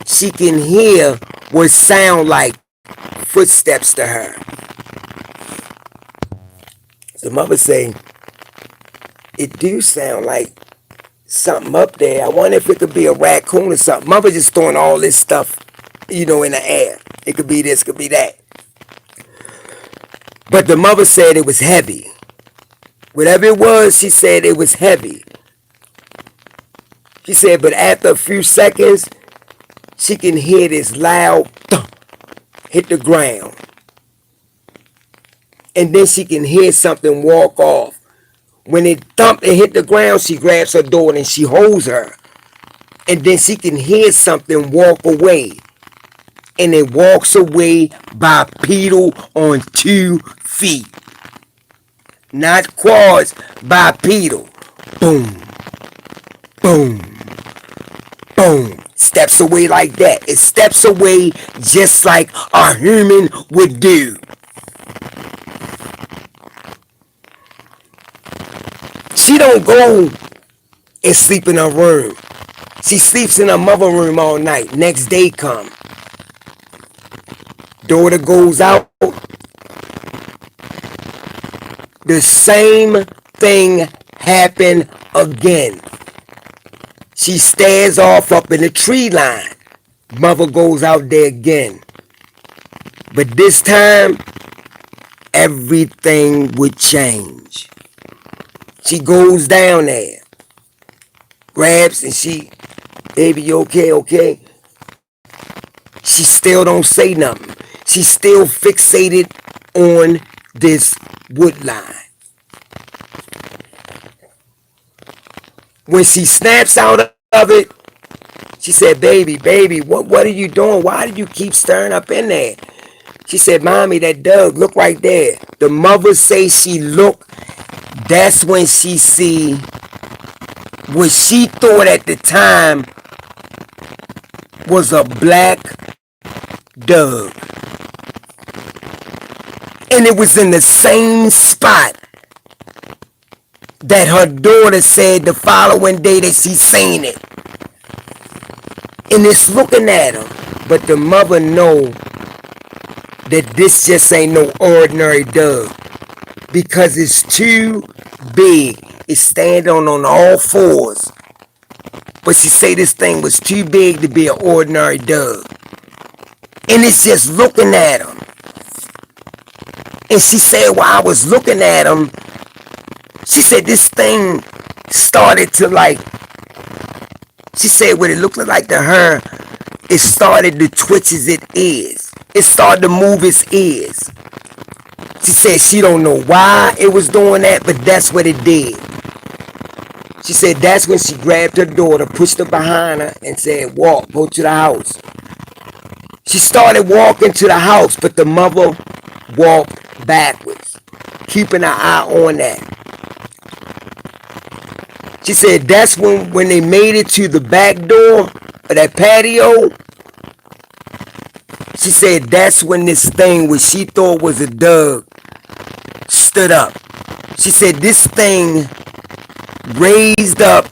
she can hear what sound like footsteps to her. So mother say, it do sound like something up there. I wonder if it could be a raccoon or something. Mother just throwing all this stuff, in the air. It could be this, could be that. But the mother said it was heavy. Whatever it was, she said it was heavy. She said, but after a few seconds, she can hear this loud thump hit the ground. And then she can hear something walk off. When it thumped and hit the ground, she grabs her daughter and she holds her. And then she can hear something walk away. And it walks away bipedal on 2 feet. Not quads, bipedal. Boom, boom, boom. Steps away like that. It steps away just like a human would do. She don't go and sleep in her room. She sleeps in her mother's room all night. Next day come. Daughter goes out. The same thing happened again. She stares off up in the tree line. Mother goes out there again. But this time, everything would change. She goes down there, grabs, and she, baby, you okay? She still don't say nothing. She's still fixated on this wood line. When she snaps out of it, she said, baby, what are you doing? Why do you keep stirring up in there? She said, Mommy, that Doug, look right there. The mother say she look. That's when she see what she thought at the time was a black Doug. And it was in the same spot that her daughter said the following day that she seen it. And it's looking at her. But the mother know that this just ain't no ordinary Doug. Because it's too big. It's standing on all fours. But she say this thing was too big to be an ordinary Doug. And it's just looking at him. And she said while I was looking at him, she said this thing started to she said what it looked like to her, it started to twitch its ears. It started to move its ears. She said she don't know why it was doing that, but that's what it did. She said that's when she grabbed her daughter, pushed her behind her, and said, walk, go to the house. She started walking to the house, but the mother walked backwards, keeping her eye on that. She said that's when they made it to the back door of that patio. She said that's when this thing, which she thought was a Doug, stood up. She said this thing raised up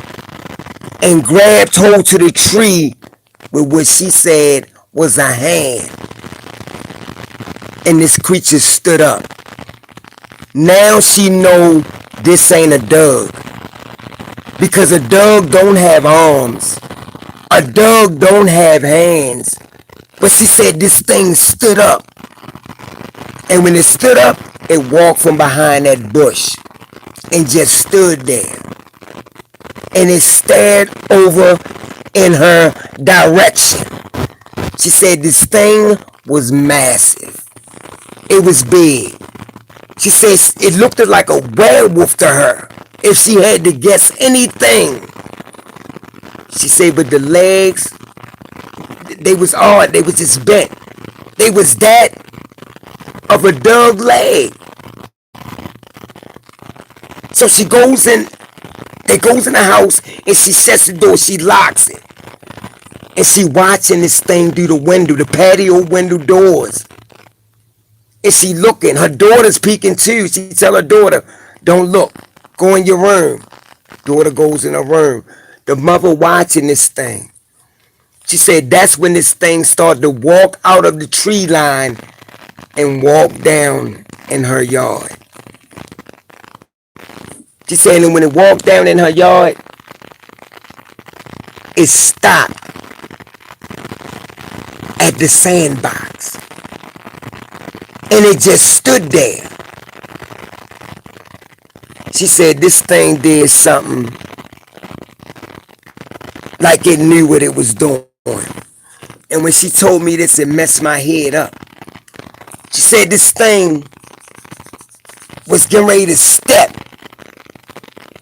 and grabbed hold to the tree with what she said was a hand. And this creature stood up. Now she know this ain't a Doug. Because a Doug don't have arms. A Doug don't have hands. But she said this thing stood up. And when it stood up, it walked from behind that bush and just stood there. And it stared over in her direction. She said this thing was massive. It was big. She says it looked like a werewolf to her if she had to guess anything. She said, but the legs, they was odd. They was just bent. They was that of a dog leg. So she goes in, they goes in the house and she shuts the door, she locks it. And she watching this thing through the window, the patio window doors. And she looking, her daughter's peeking too. She tell her daughter, don't look, go in your room. Daughter goes in her room. The mother watching this thing. She said that's when this thing started to walk out of the tree line and walk down in her yard. She said, and when it walked down in her yard, it stopped at the sandbox. And it just stood there. She said this thing did something like it knew what it was doing. And when she told me this, it messed my head up. She said this thing was getting ready to step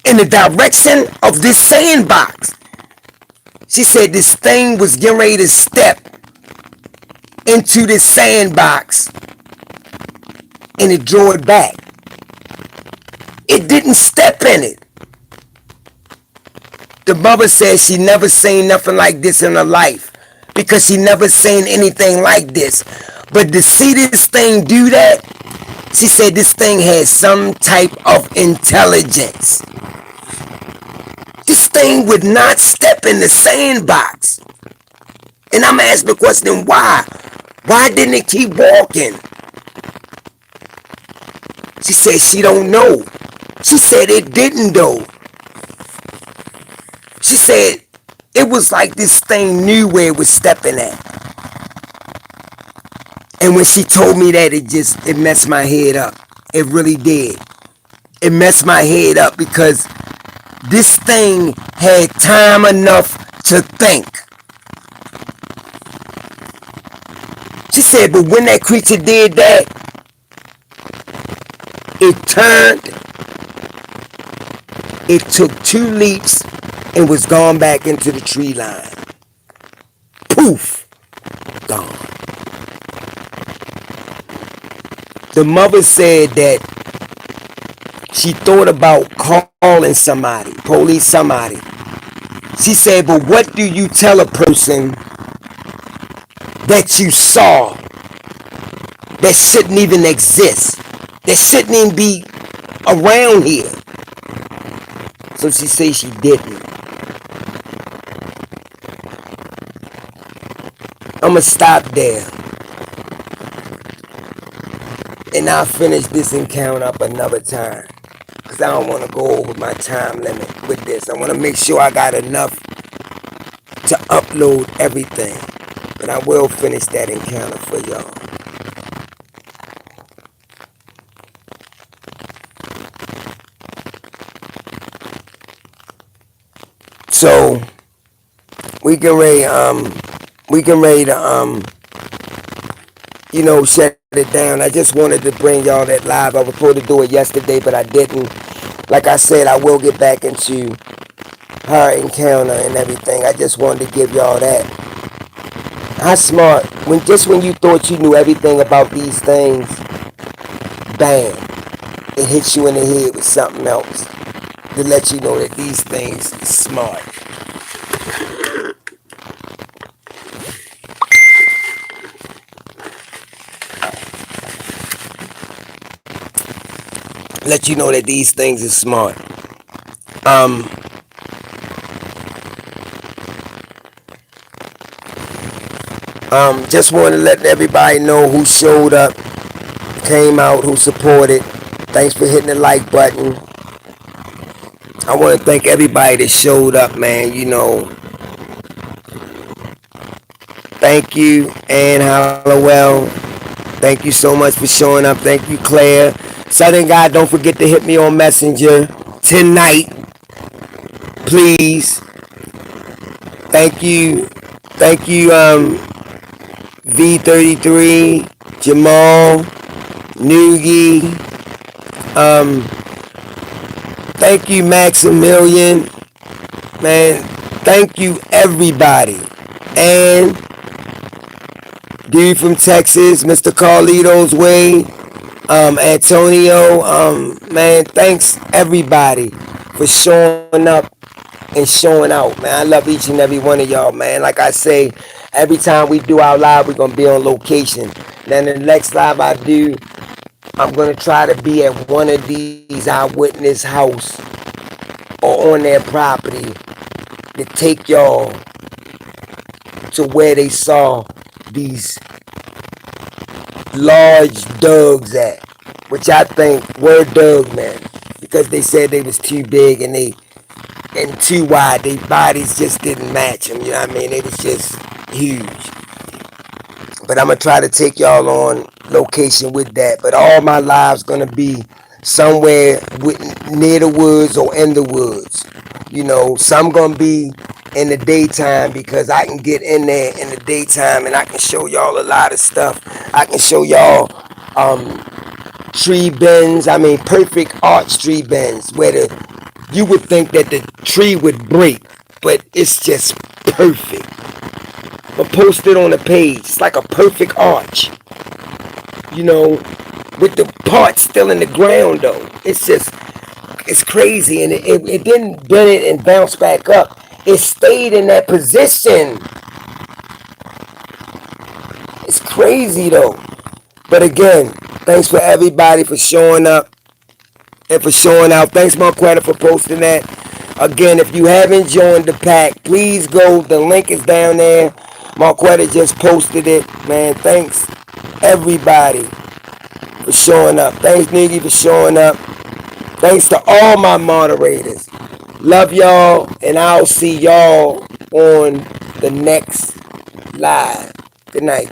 in the direction of this sandbox. She said this thing was getting ready to step into this sandbox and it drew it back. It didn't step in it. The mother said she never seen nothing like this in her life because she never seen anything like this. But to see this thing do that, she said this thing has some type of intelligence. This thing would not step in the sandbox. And I'm asking the question, why? Why didn't it keep walking? She said she don't know. She said it didn't though. She said it was like this thing knew where it was stepping at. And when she told me that, it messed my head up. It really did. It messed my head up because this thing had time enough to think. She said, but when that creature did that, it turned, it took 2 leaps and was gone back into the tree line. Poof, gone. The mother said that she thought about calling somebody, police somebody. She said, but what do you tell a person that you saw that shouldn't even exist, that shouldn't even be around here? So she said she didn't. I'ma stop there. And I'll finish this encounter up another time. Because I don't want to go over my time limit with this. I want to make sure I got enough to upload everything. But I will finish that encounter for y'all. So we can ready to shut it down. I just wanted to bring y'all that live. I was supposed to do it yesterday, but I didn't. Like I said, I will get back into her encounter and everything. I just wanted to give y'all that. How smart, when you thought you knew everything about these things, bam, it hits you in the head with something else to let you know that these things are smart. Let you know that these things are smart. Just want to let everybody know who showed up, came out, who supported. Thanks for hitting the like button. I want to thank everybody that showed up, man. Thank you, Ann Hollowell. Thank you so much for showing up. Thank you, Claire. Southern God, don't forget to hit me on Messenger tonight, please. Thank you, V33, Jamal, Noogie. Thank you, Maximilian. Man, thank you, everybody. And Dude from Texas, Mr. Carlito's Way, Antonio, man, thanks everybody for showing up and showing out, man. I love each and every one of y'all, man. Like I say, every time we do our live, we're gonna be on location. Then the next live I do, I'm gonna try to be at one of these eyewitness house or on their property to take y'all to where they saw these large dogs at, which I think were dug, man, because they said they was too big and too wide. Their bodies just didn't match them. You know what I mean? They was just huge. But I'm gonna try to take y'all on location with that. But all my lives gonna be somewhere near the woods or in the woods. You know, some gonna be in the daytime because I can get in there in the daytime and I can show y'all a lot of stuff. I can show y'all tree bends. I mean, perfect arch tree bends where you would think that the tree would break, but it's just perfect. But post it on the page. It's like a perfect arch, you know, with the part still in the ground though. It's crazy, and it didn't bend it and bounce back up. It stayed in that position. It's crazy though. But again, thanks for everybody for showing up and for showing out. Thanks, Marquetta, for posting that. Again, if you haven't joined the pack, please go. The link is down there. Marquetta just posted it. Man, thanks everybody for showing up. Thanks, Niggy, for showing up. Thanks to all my moderators. Love y'all, and I'll see y'all on the next live. Good night.